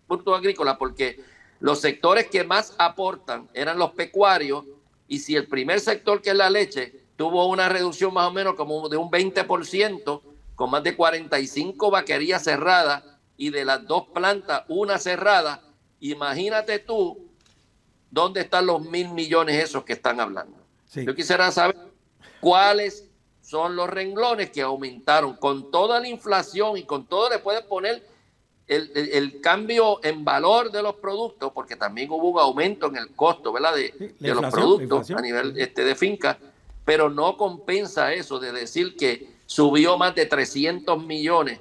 bruto agrícola, porque los sectores que más aportan eran los pecuarios, y si el primer sector, que es la leche, tuvo una reducción más o menos como de un 20%, con más de 45 vaquerías cerradas, y de las dos plantas, una cerrada, imagínate tú dónde están los 1.000 millones esos que están hablando. Sí. Yo quisiera saber cuáles son los renglones que aumentaron con toda la inflación, y con todo le puedes poner el cambio en valor de los productos, porque también hubo un aumento en el costo, ¿verdad?, de los productos a nivel de finca, pero no compensa eso de decir que subió más de 300 millones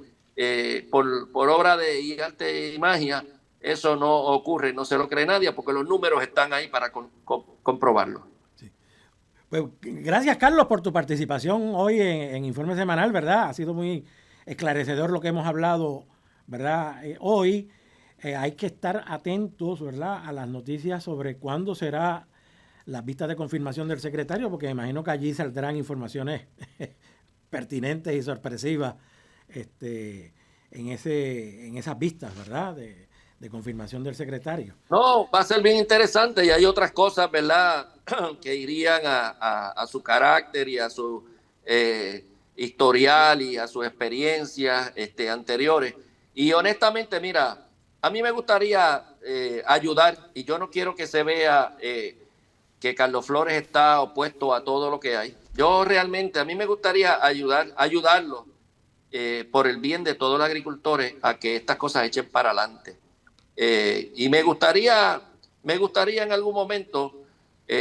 por obra de arte y magia. Eso no ocurre, no se lo cree nadie, porque los números están ahí para comprobarlo. Sí. Pues, gracias, Carlos, por tu participación hoy en Informe Semanal, ¿verdad? Ha sido muy esclarecedor lo que hemos hablado, ¿verdad? Hoy hay que estar atentos, ¿verdad?, a las noticias sobre cuándo será las vistas de confirmación del secretario, porque me imagino que allí saldrán informaciones pertinentes y sorpresivas en esas vistas, ¿verdad?, de confirmación del secretario. No, va a ser bien interesante, y hay otras cosas, ¿verdad?, que irían a su carácter y a su historial y a sus experiencias anteriores. Y honestamente, mira, a mí me gustaría ayudar, y yo no quiero que se vea que Carlos Flores está opuesto a todo lo que hay. Yo realmente, a mí me gustaría ayudarlo por el bien de todos los agricultores a que estas cosas echen para adelante. Y me gustaría en algún momento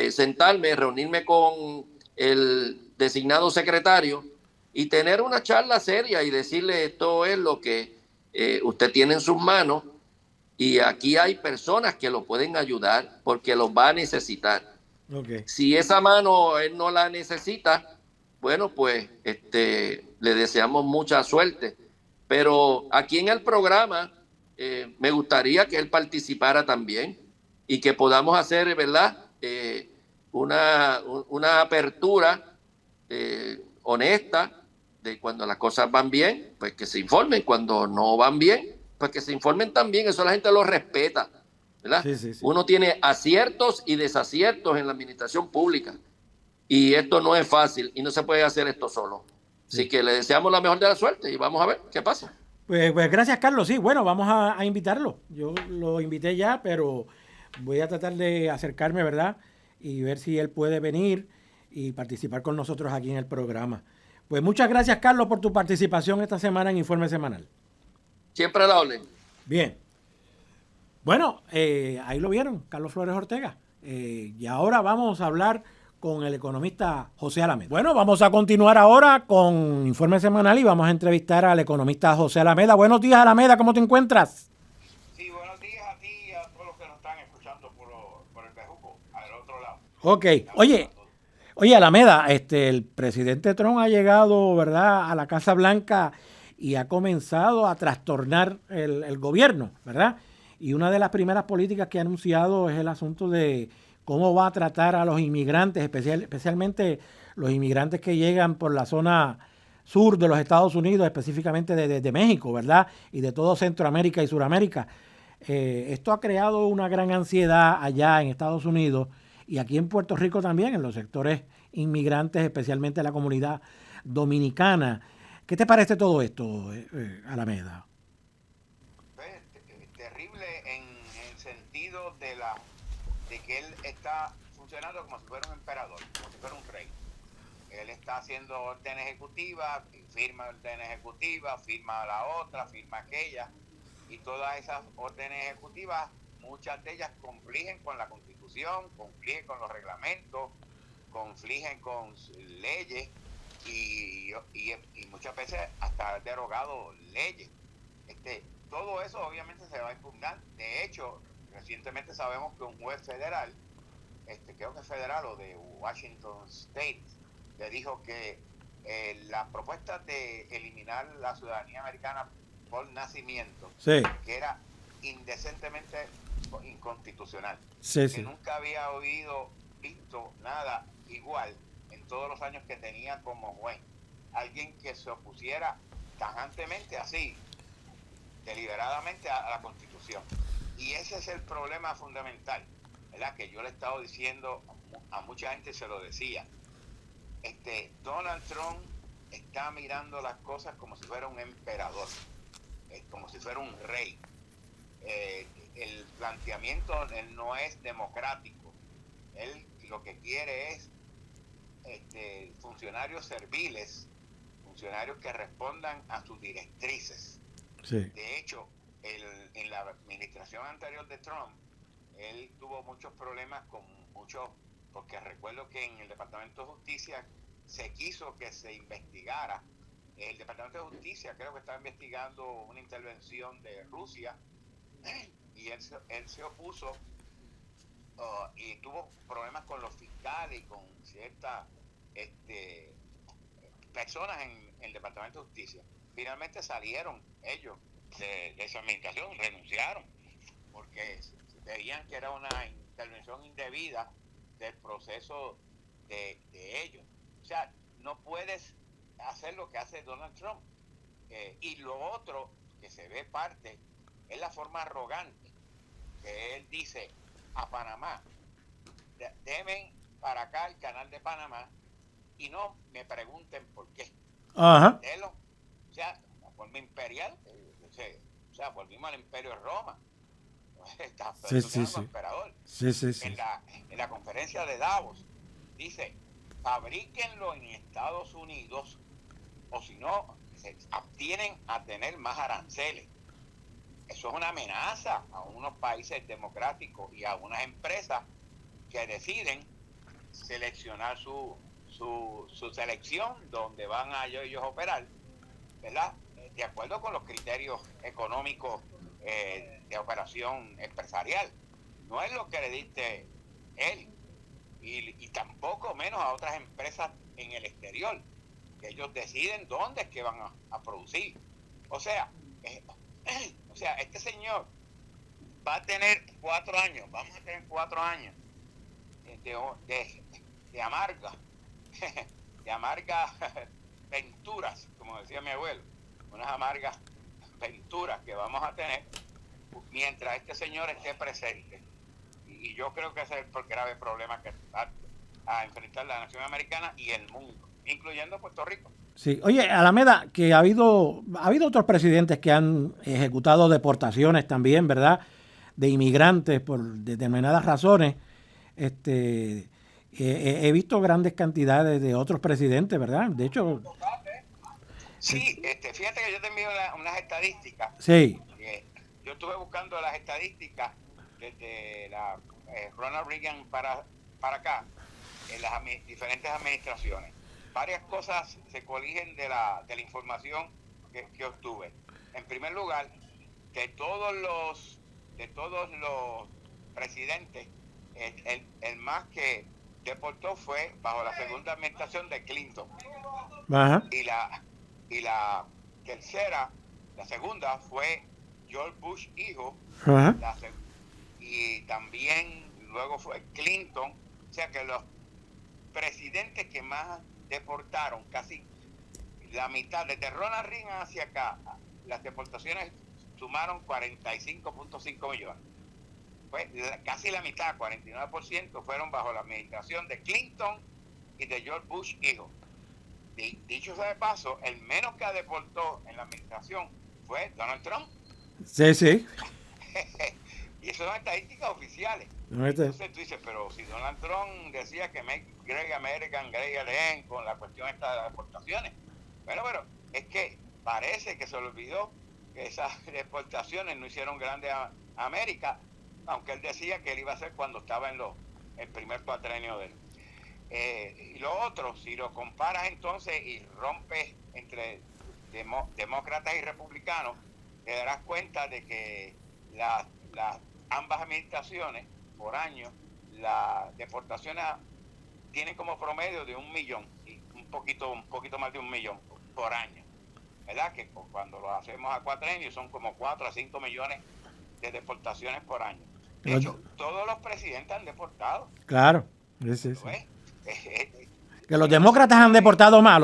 sentarme, reunirme con el designado secretario y tener una charla seria y decirle: esto es lo que usted tiene en sus manos, y aquí hay personas que lo pueden ayudar porque los va a necesitar. Okay. Si esa mano él no la necesita, bueno, pues le deseamos mucha suerte. Pero aquí en el programa me gustaría que él participara también, y que podamos hacer, ¿verdad?, una apertura honesta de cuando las cosas van bien, pues que se informen; cuando no van bien, pues que se informen también. Eso la gente lo respeta, ¿verdad? Sí. Uno tiene aciertos y desaciertos en la administración pública, y esto no es fácil, y no se puede hacer esto solo. Sí. Así que le deseamos la mejor de la suerte y vamos a ver qué pasa. Pues gracias, Carlos. Sí, bueno, vamos a invitarlo. Yo lo invité ya, pero voy a tratar de acercarme, ¿verdad?, y ver si él puede venir y participar con nosotros aquí en el programa. Pues muchas gracias, Carlos, por tu participación esta semana en Informe Semanal. Siempre a la orden. Bien. Bueno, ahí lo vieron, Carlos Flores Ortega. Y ahora vamos a hablar con el economista José Alameda. Bueno, vamos a continuar ahora con Informe Semanal y vamos a entrevistar al economista José Alameda. Buenos días, Alameda, ¿cómo te encuentras? Sí, buenos días a ti y a todos los que nos están escuchando por el Bejuco, al otro lado. Ok, oye, Alameda, el presidente Trump ha llegado, ¿verdad?, a la Casa Blanca y ha comenzado a trastornar el gobierno, ¿verdad? Y una de las primeras políticas que ha anunciado es el asunto de cómo va a tratar a los inmigrantes, especialmente los inmigrantes que llegan por la zona sur de los Estados Unidos, específicamente de México, ¿verdad? Y de todo Centroamérica y Suramérica. Esto ha creado una gran ansiedad allá en Estados Unidos y aquí en Puerto Rico también, en los sectores inmigrantes, especialmente la comunidad dominicana. ¿Qué te parece todo esto, Alameda? Terrible en el sentido de que él está funcionando como si fuera un emperador, como si fuera un rey. Él está haciendo orden ejecutiva, firma orden ejecutiva, firma la otra, firma aquella, y todas esas órdenes ejecutivas, muchas de ellas confligen con la Constitución, confligen con los reglamentos, confligen con leyes y muchas veces hasta derogado leyes. Todo eso obviamente se va a impugnar. De hecho, recientemente sabemos que un juez federal, creo que federal o de Washington State, le dijo que la propuesta de eliminar la ciudadanía americana por nacimiento, sí, que era indecentemente inconstitucional, sí, que sí, nunca había visto nada igual en todos los años que tenía como juez. Alguien que se opusiera tajantemente así, deliberadamente a la Constitución. Y ese es el problema fundamental, ¿verdad? Que yo le he estado diciendo a mucha gente, se lo decía. Donald Trump está mirando las cosas como si fuera un emperador, como si fuera un rey. El planteamiento él no es democrático. Él lo que quiere es funcionarios serviles, funcionarios que respondan a sus directrices. sí. De hecho, en la administración anterior de Trump, él tuvo muchos problemas porque recuerdo que en el Departamento de Justicia se quiso que se investigara. El Departamento de Justicia creo que estaba investigando una intervención de Rusia y él se opuso y tuvo problemas con los fiscales y con ciertas personas en el Departamento de Justicia. Finalmente salieron ellos de esa administración, renunciaron, porque veían que era una intervención indebida del proceso de ellos. O sea, no puedes hacer lo que hace Donald Trump. Y lo otro que se ve parte es la forma arrogante que él dice a Panamá: deben para acá el canal de Panamá y no me pregunten por qué. Ajá. O sea, la forma imperial, o sea, volvimos al imperio de Roma. Sí, sí, sí. Emperador. Sí, sí, sí. En la conferencia de Davos dice: fabríquenlo en Estados Unidos o si no, se abstienen a tener más aranceles. Eso es una amenaza a unos países democráticos y a unas empresas que deciden seleccionar su selección donde van a ellos operar, ¿verdad? De acuerdo con los criterios económicos de operación empresarial. No es lo que le diste él y tampoco menos a otras empresas en el exterior, que ellos deciden dónde es que van a producir. O sea, este señor va a tener 4 años, vamos a tener 4 años de amarga de amargas venturas, como decía mi abuelo, unas amargas venturas que vamos a tener mientras este señor esté presente. Y yo creo que ese es el grave problema que va a enfrentar la nación americana y el mundo, incluyendo Puerto Rico. Sí, oye, Alameda, que ha habido otros presidentes que han ejecutado deportaciones también, ¿verdad?, de inmigrantes por determinadas razones. He visto grandes cantidades de otros presidentes, ¿verdad? De hecho... Sí, fíjate que yo te envío unas estadísticas. Sí. Yo estuve buscando las estadísticas desde la Ronald Reagan para acá. en las diferentes administraciones. Varias cosas se coligen de la información que obtuve. En primer lugar, de todos los presidentes, el más que deportó fue bajo la segunda administración de Clinton. Ajá. Y la tercera, la segunda fue George Bush hijo. Ajá. Y también luego fue Clinton. O sea que los presidentes que más deportaron, casi la mitad, desde Ronald Reagan hacia acá, las deportaciones sumaron 45.5 millones. Pues casi la mitad, 49%, fueron bajo la administración de Clinton y de George Bush hijo. Dicho sea de paso, el menos que deportó en la administración fue Donald Trump. Sí, sí. Y eso son estadísticas oficiales. Entonces tú dices, pero si Donald Trump decía que Make Great American Great Again con la cuestión esta de las deportaciones, bueno, pero es que parece que se le olvidó que esas deportaciones no hicieron grande a América, aunque él decía que él iba a hacer cuando estaba en el primer cuatrenio de él. Y lo otro, si lo comparas entonces y rompes entre demócratas y republicanos, te darás cuenta de que las ambas administraciones por año, las deportaciones tienen como promedio de 1 millón, y un poquito más de 1 millón por año. ¿Verdad? Que cuando lo hacemos a cuatrenios son como 4 a 5 millones de deportaciones por año. De hecho, todos los presidentes han deportado. Claro, sí. Que los demócratas han deportado más,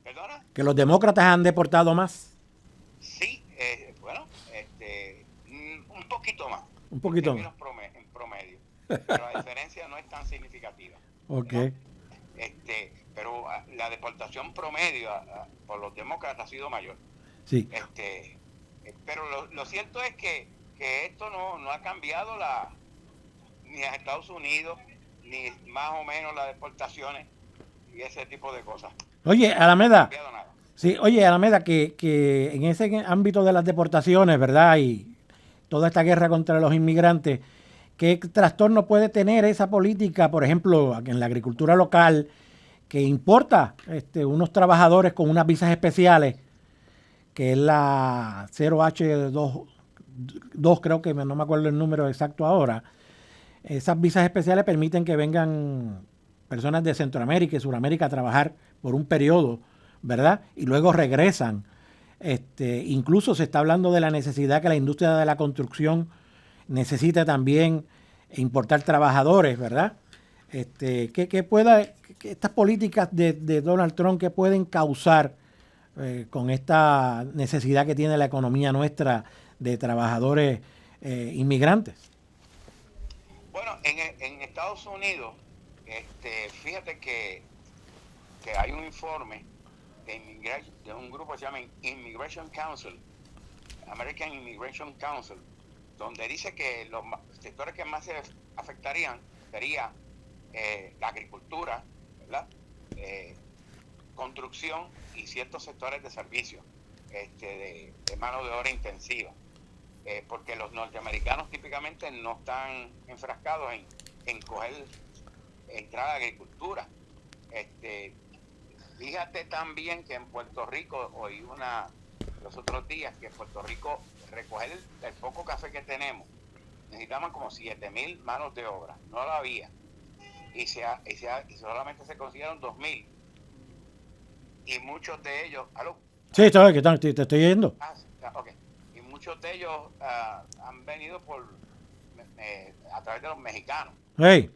¿Perdona? Que los demócratas han deportado más. Sí, bueno, un poquito más. Un poquito más. En promedio. Pero la diferencia no es tan significativa. Ok. ¿No? Pero la deportación promedio por los demócratas ha sido mayor. Sí. Pero lo cierto es que esto no ha cambiado ni a Estados Unidos, ni más o menos las deportaciones y ese tipo de cosas. Oye, Alameda. No ha nada. Sí, oye, Alameda, que en ese ámbito de las deportaciones, ¿verdad? Y toda esta guerra contra los inmigrantes, ¿qué trastorno puede tener esa política, por ejemplo, en la agricultura local, que importa unos trabajadores con unas visas especiales, que es la 0H2, creo que no me acuerdo el número exacto ahora? Esas visas especiales permiten que vengan personas de Centroamérica y Sudamérica a trabajar por un periodo, ¿verdad? Y luego regresan. Incluso se está hablando de la necesidad que la industria de la construcción necesita también importar trabajadores, ¿verdad? Que estas políticas de Donald Trump, que pueden causar con esta necesidad que tiene la economía nuestra de trabajadores inmigrantes. Bueno, en Estados Unidos, fíjate que hay un informe de un grupo que se llama Immigration Council, American Immigration Council, donde dice que los sectores que más se afectarían sería la agricultura, ¿verdad? Construcción y ciertos sectores de servicios, de mano de obra intensiva, porque los norteamericanos típicamente no están enfrascados en entrar a la agricultura. Fíjate también que en Puerto Rico, oí los otros días, que en Puerto Rico recoger el poco café que tenemos, necesitamos como 7,000 manos de obra, no la había, y solamente se consiguieron 2,000, y muchos de ellos, ¿aló? Sí, te estoy yendo. Okay. Y muchos de ellos han venido a través de los mexicanos. Hey.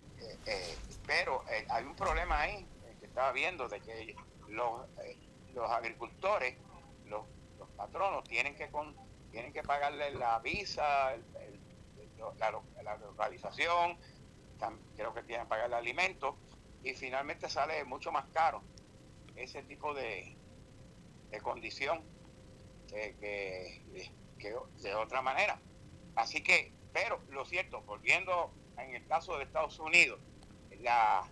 Pero hay un problema ahí que estaba viendo, de que los agricultores, los patronos tienen que pagarle la visa, la localización, creo que tienen que pagarle alimentos, y finalmente sale mucho más caro ese tipo de condición que de otra manera. Así que, pero lo cierto, volviendo en el caso de Estados Unidos, la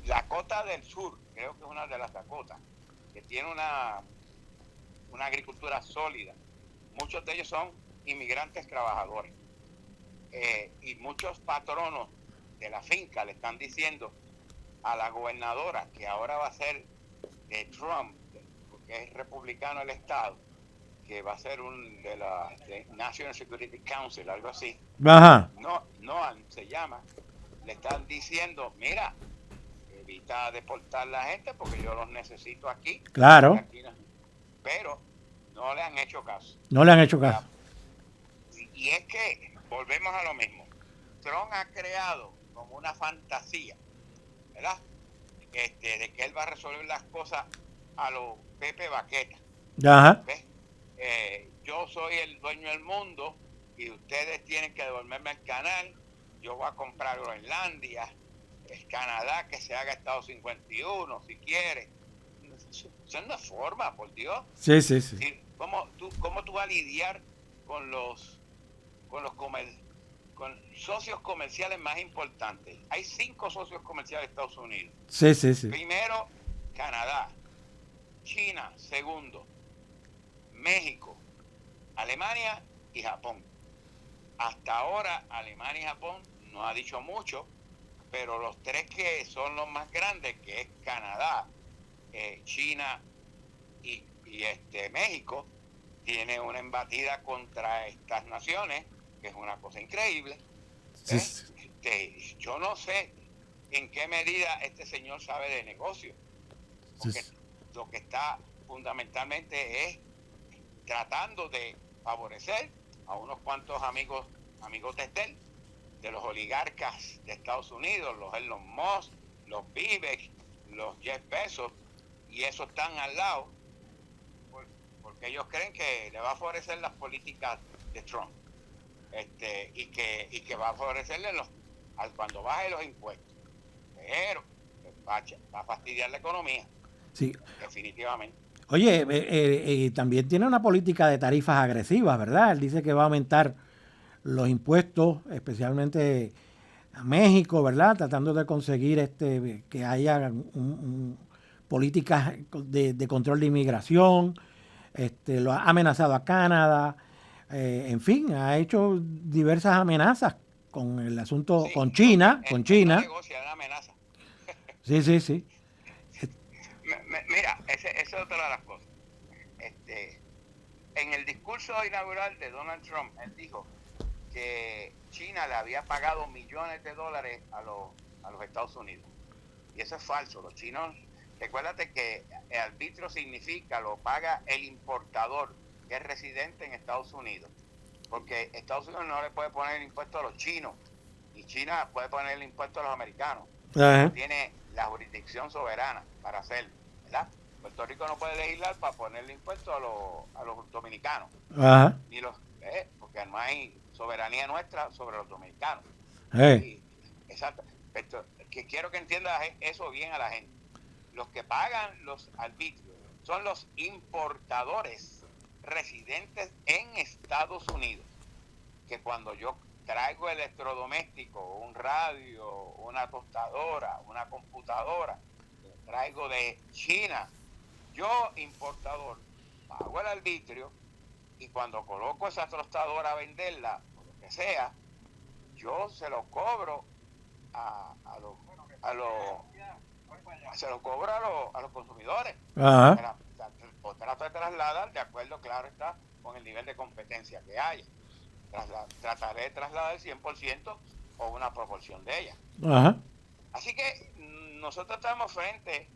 Dakota del Sur, creo que es una de las Dakotas, que tiene una agricultura sólida. Muchos de ellos son inmigrantes trabajadores. y muchos patronos de la finca le están diciendo a la gobernadora que ahora va a ser de Trump, porque es republicano el estado, que va a ser de National Security Council, algo así. Ajá. Noam se llama. Le están diciendo, mira, evita deportar a la gente porque yo los necesito aquí. Claro. Aquí no. Pero no le han hecho caso. No le han hecho caso. Y es que volvemos a lo mismo. Trump ha creado como una fantasía, ¿verdad? De que él va a resolver las cosas a lo Pepe Baqueta. Ajá. ¿Ves? Yo soy el dueño del mundo y ustedes tienen que devolverme el canal. Yo voy a comprar Groenlandia, el Canadá, que se haga Estado 51 si quiere. Eso es una forma, por Dios. Sí, sí, sí. ¿Cómo tú vas a lidiar con con socios comerciales más importantes? Hay 5 socios comerciales de Estados Unidos. Sí, sí, sí. Primero, Canadá. China, segundo. México, Alemania y Japón. Hasta ahora Alemania y Japón no ha dicho mucho, pero los 3 que son los más grandes, que es Canadá, China y México, tiene una embatida contra estas naciones, que es una cosa increíble. Sí. Yo no sé en qué medida este señor sabe de negocio, porque lo que está fundamentalmente es tratando de favorecer a unos cuantos amigos de él, de los oligarcas de Estados Unidos, los Elon Musk, los Vivek, los Jeff Bezos, y esos están al lado porque ellos creen que le va a favorecer las políticas de Trump, y que va a favorecerle cuando baje los impuestos, pero va a fastidiar la economía. Sí. Definitivamente. Oye, también tiene una política de tarifas agresivas, ¿verdad? Él dice que va a aumentar los impuestos, especialmente a México, ¿verdad? Tratando de conseguir que haya políticas de control de inmigración. Lo ha amenazado a Canadá. En fin, ha hecho diversas amenazas con el asunto, Sí, con China. Negocia, una amenaza. Sí, sí, sí. Mira, esa es otra de las cosas. En el discurso inaugural de Donald Trump, él dijo que China le había pagado millones de dólares a los Estados Unidos. Y eso es falso. Los chinos, recuérdate que el arbitrio significa, lo paga el importador, que es residente en Estados Unidos. Porque Estados Unidos no le puede poner el impuesto a los chinos, y China puede poner el impuesto a los americanos. Ajá. Tiene la jurisdicción soberana para hacerlo, ¿verdad? Puerto Rico no puede legislar para ponerle impuesto a los dominicanos. Ajá. Ni porque no hay soberanía nuestra sobre los dominicanos. Exacto. Pero, que quiero que entiendas eso bien a la gente. Los que pagan los arbitrios son los importadores residentes en Estados Unidos, que cuando yo traigo electrodoméstico, un radio, una tostadora, una computadora, traigo de China, yo importador pago el arbitrio, y cuando coloco esa tostadora a venderla, o lo que sea, yo se lo cobro a los consumidores. Ajá. O trato de trasladar de acuerdo, claro está, con el nivel de competencia que haya. Trataré de trasladar el 100% o una proporción de ella. Ajá. Así que nosotros estamos frente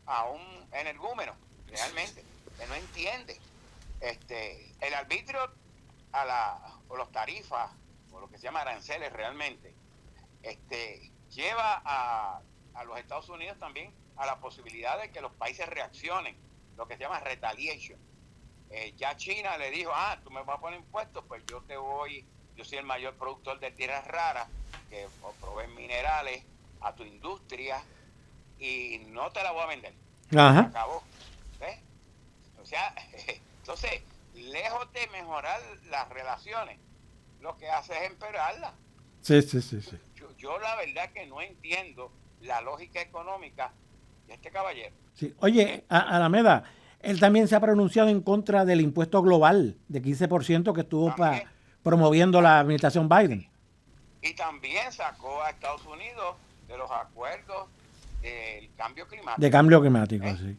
a un energúmeno, realmente, que no entiende. El arbitrio o las tarifas, o lo que se llama aranceles realmente, lleva a los Estados Unidos también a la posibilidad de que los países reaccionen, lo que se llama retaliation. Ya China le dijo, tú me vas a poner impuestos, pues yo soy el mayor productor de tierras raras, que provee minerales a tu industria, y no te la voy a vender. Ajá. Se acabó. ¿Ves? O sea, entonces, lejos de mejorar las relaciones, lo que hace es empeorarlas. Sí, sí, sí, sí. Yo la verdad que no entiendo la lógica económica de este caballero. Sí. Oye, Alameda, él también se ha pronunciado en contra del impuesto global de 15% que estuvo promoviendo la administración Biden. y también sacó a Estados Unidos de los acuerdos del cambio climático. De cambio climático, sí.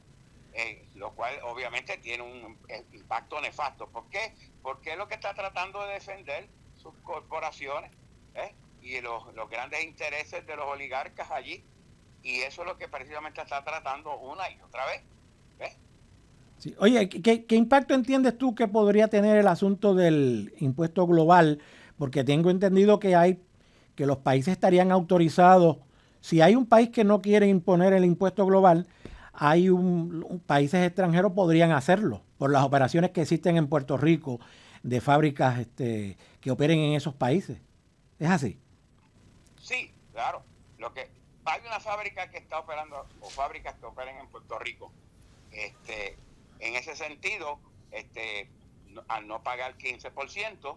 Lo cual obviamente tiene un impacto nefasto. ¿Por qué? Porque es lo que está tratando de defender sus corporaciones y los grandes intereses de los oligarcas allí. Y eso es lo que precisamente está tratando una y otra vez. Sí. Oye, ¿qué impacto entiendes tú que podría tener el asunto del impuesto global? Porque tengo entendido que los países estarían autorizados. Si hay un país que no quiere imponer el impuesto global, países extranjeros podrían hacerlo por las operaciones que existen en Puerto Rico de fábricas que operen en esos países. ¿Es así? Sí, claro. Hay una fábrica que está operando o fábricas que operen en Puerto Rico. En ese sentido, al no pagar 15%,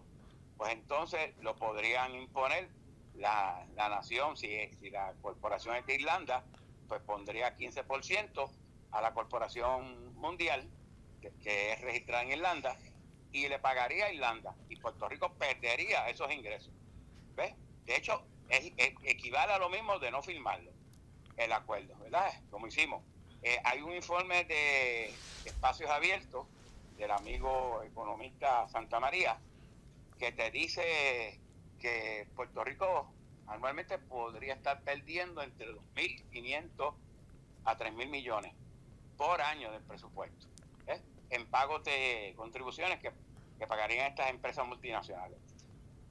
pues entonces lo podrían imponer la nación. Si la corporación es de Irlanda, pues pondría 15% a la corporación mundial que es registrada en Irlanda y le pagaría a Irlanda, y Puerto Rico perdería esos ingresos. ¿Ves? De hecho, equivale a lo mismo de no firmarlo, el acuerdo, ¿verdad? Como hicimos. Hay un informe de Espacios Abiertos del amigo economista Santa María que te dice que Puerto Rico anualmente podría estar perdiendo entre 2.500 a 3.000 millones por año del presupuesto, en pagos de contribuciones que pagarían estas empresas multinacionales.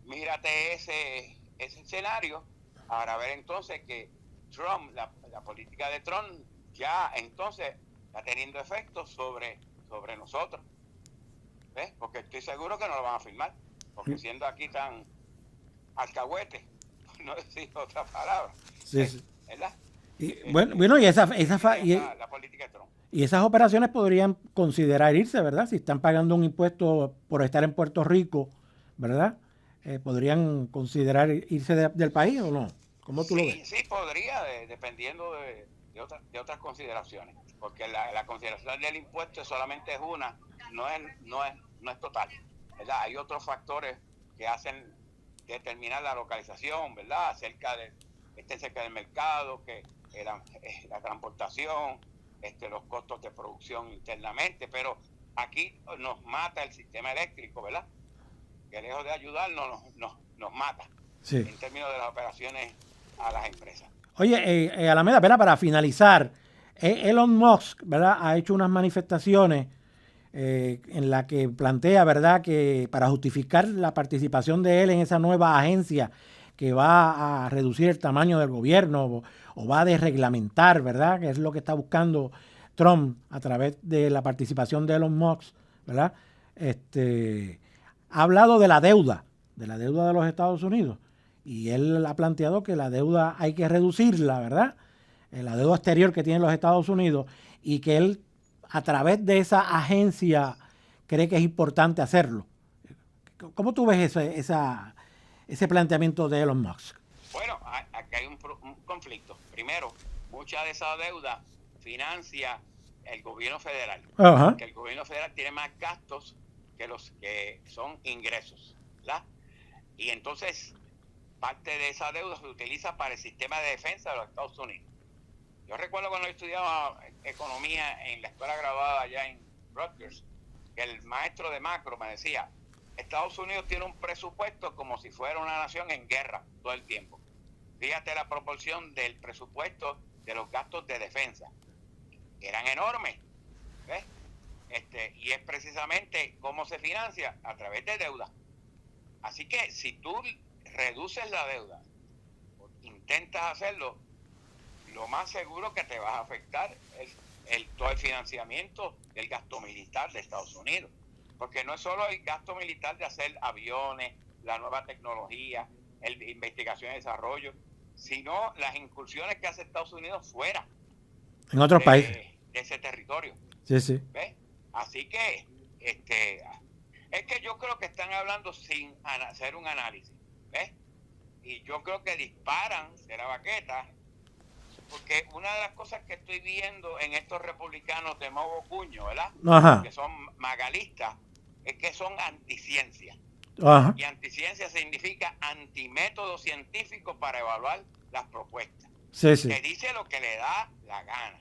Mírate ese escenario para ver entonces que Trump, la política de Trump ya entonces está teniendo efectos sobre nosotros. ¿Ves? Porque estoy seguro que no lo van a firmar, porque siendo aquí tan alcahuete, no decir otra palabra. Sí. ¿Verdad? Y, bueno, y la política de Trump. Y esas operaciones podrían considerar irse, ¿verdad? Si están pagando un impuesto por estar en Puerto Rico, ¿verdad? ¿Podrían considerar irse del país o no? ¿Cómo tú lo ves? Sí, podría, dependiendo de otras consideraciones, porque la consideración del impuesto solamente es una, no es total, ¿verdad? Hay otros factores que hacen determinar la localización, ¿verdad? Cerca del mercado, que la transportación, los costos de producción internamente, pero aquí nos mata el sistema eléctrico, ¿verdad? Que lejos de ayudarnos nos mata, sí, en términos de las operaciones a las empresas. Oye, Alameda, ¿verdad? Para finalizar, Elon Musk, ¿verdad?, ha hecho unas manifestaciones en la que plantea, ¿verdad?, que para justificar la participación de él en esa nueva agencia que va a reducir el tamaño del gobierno o va a desreglamentar, ¿verdad?, que es lo que está buscando Trump a través de la participación de Elon Musk, ¿verdad? Ha hablado de la deuda de los Estados Unidos, y él ha planteado que la deuda hay que reducirla, ¿verdad? La deuda exterior que tienen los Estados Unidos, y que él a través de esa agencia cree que es importante hacerlo. ¿Cómo tú ves ese planteamiento de Elon Musk? Bueno, aquí hay un conflicto. Primero, mucha de esa deuda financia el gobierno federal. Uh-huh. Que el gobierno federal tiene más gastos que los que son ingresos, ¿verdad? Y entonces parte de esa deuda se utiliza para el sistema de defensa de los Estados Unidos. Yo recuerdo cuando yo estudiaba economía en la escuela graduada allá en Rutgers, que el maestro de macro me decía: Estados Unidos tiene un presupuesto como si fuera una nación en guerra todo el tiempo. Fíjate la proporción del presupuesto de los gastos de defensa. Eran enormes, ¿ves? Y es precisamente cómo se financia, a través de deuda. Así que si tú reduces la deuda, intentas hacerlo, lo más seguro que te vas a afectar es todo el financiamiento del gasto militar de Estados Unidos. Porque no es solo el gasto militar de hacer aviones, la nueva tecnología, investigación y desarrollo, sino las incursiones que hace Estados Unidos fuera en otros países de ese territorio. Sí, sí. ¿Ves? Así que es que yo creo que están hablando sin hacer un análisis, ¿ves? Y yo creo que disparan de la baqueta, porque una de las cosas que estoy viendo en estos republicanos de modo puño, ¿verdad? Ajá. Que son magalistas, es que son anticiencia. Ajá. Y anticiencia significa antimétodo científico para evaluar las propuestas. Sí, sí. Que dice lo que le da la gana.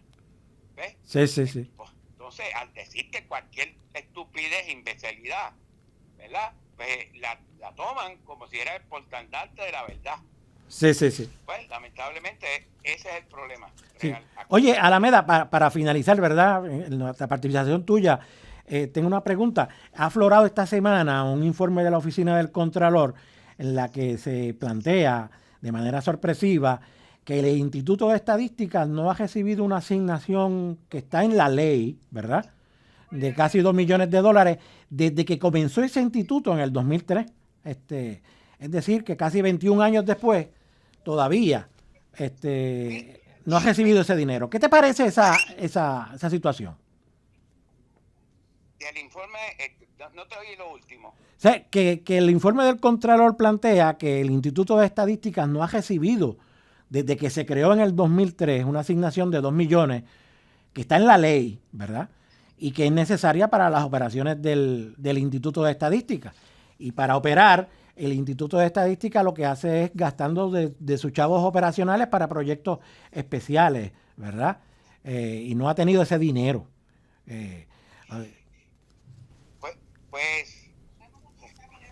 ¿Ves? Sí, sí, sí. Pues, entonces, al decir que cualquier estupidez, imbecilidad, ¿verdad? Pues la toman como si era el portandarte de la verdad. Sí, sí, sí. Pues, lamentablemente, ese es el problema Sí. real. Oye, Alameda, para finalizar, ¿verdad? En la participación tuya, tengo una pregunta. Ha aflorado esta semana un informe de la Oficina del Contralor en la que se plantea de manera sorpresiva que el Instituto de Estadística no ha recibido una asignación que está en la ley, ¿verdad? De casi $2 millones desde que comenzó ese instituto en el 2003. Es decir, que casi 21 años después, todavía no ha recibido ese dinero. ¿Qué te parece esa situación? El informe, no te oí lo último. O sea, que el informe del Contralor plantea que el Instituto de Estadísticas no ha recibido, desde que se creó en el 2003, una asignación de 2 millones, que está en la ley, ¿verdad? Y que es necesaria para las operaciones del Instituto de Estadística. Y para operar, el Instituto de Estadística lo que hace es gastando de sus chavos operacionales para proyectos especiales, ¿verdad? Y no ha tenido ese dinero.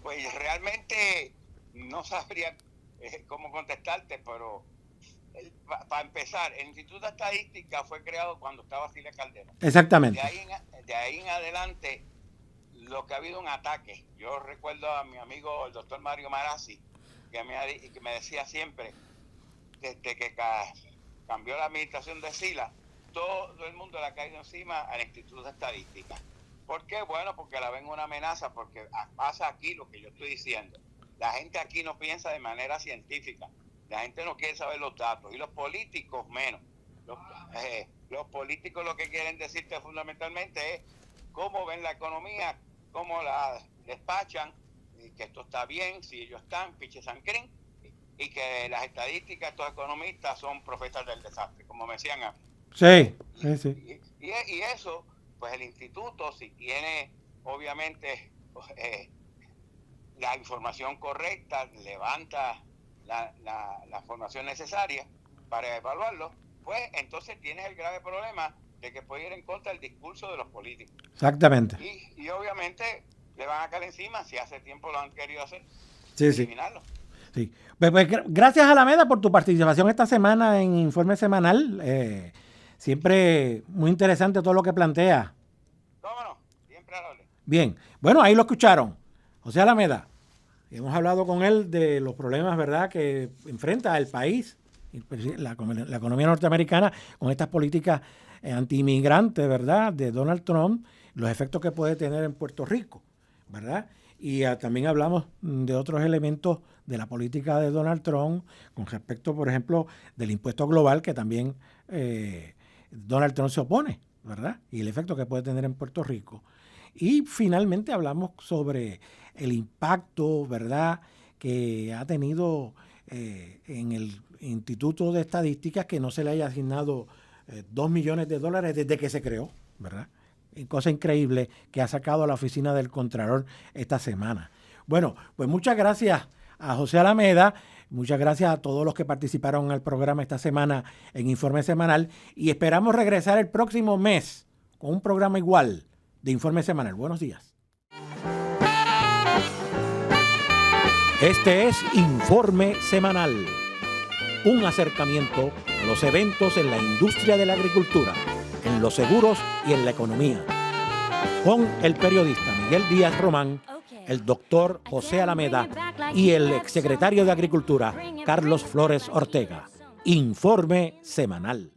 Pues realmente no sabría cómo contestarte, pero para empezar, el Instituto de Estadística fue creado cuando estaba Silvia Calderón. Exactamente. De ahí en adelante, lo que ha habido un ataque. Yo recuerdo a mi amigo, el doctor Mario Marazzi, que me decía siempre, desde que cambió la administración de Sila, todo el mundo le ha caído encima al Instituto de Estadística. ¿Por qué? Bueno, porque la ven una amenaza, porque pasa aquí lo que yo estoy diciendo. La gente aquí no piensa de manera científica. La gente no quiere saber los datos. Y los políticos menos. Los políticos lo que quieren decirte fundamentalmente es cómo ven la economía, cómo la despachan, y que esto está bien, si ellos están, piche sancrín, y que las estadísticas, estos economistas son profetas del desastre, como me decían a mí. Sí, sí, sí. Y eso, pues el instituto, si tiene obviamente la información correcta, levanta la información necesaria para evaluarlo, pues entonces tienes el grave problema de que puede ir en contra del discurso de los políticos. Exactamente. Y obviamente le van a caer encima, si hace tiempo lo han querido hacer, sí, eliminarlo. Sí. Pues, gracias, Alameda, por tu participación esta semana en Informe Semanal. Siempre muy interesante todo lo que plantea. ¿Cómo no? Siempre a la orden. Bien, bueno, ahí lo escucharon. José Alameda, hemos hablado con él de los problemas, ¿verdad?, que enfrenta el país, la economía norteamericana, con estas políticas anti-inmigrantes, ¿verdad?, de Donald Trump, los efectos que puede tener en Puerto Rico, ¿verdad? Y también hablamos de otros elementos de la política de Donald Trump con respecto, por ejemplo, del impuesto global, que también Donald Trump se opone, ¿verdad? Y el efecto que puede tener en Puerto Rico. Y finalmente hablamos sobre el impacto, ¿verdad?, que ha tenido en el Instituto de Estadísticas, que no se le haya asignado $2 millones desde que se creó, ¿verdad? Cosa increíble que ha sacado a la Oficina del Contralor esta semana. Bueno, pues muchas gracias a José Alameda, muchas gracias a todos los que participaron en el programa esta semana en Informe Semanal, y esperamos regresar el próximo mes con un programa igual de Informe Semanal. Buenos días. Este es Informe Semanal, un acercamiento a los eventos en la industria de la agricultura, en los seguros y en la economía, con el periodista Miguel Díaz Román, el doctor José Alameda y el exsecretario de Agricultura, Carlos Flores Ortega. Informe Semanal.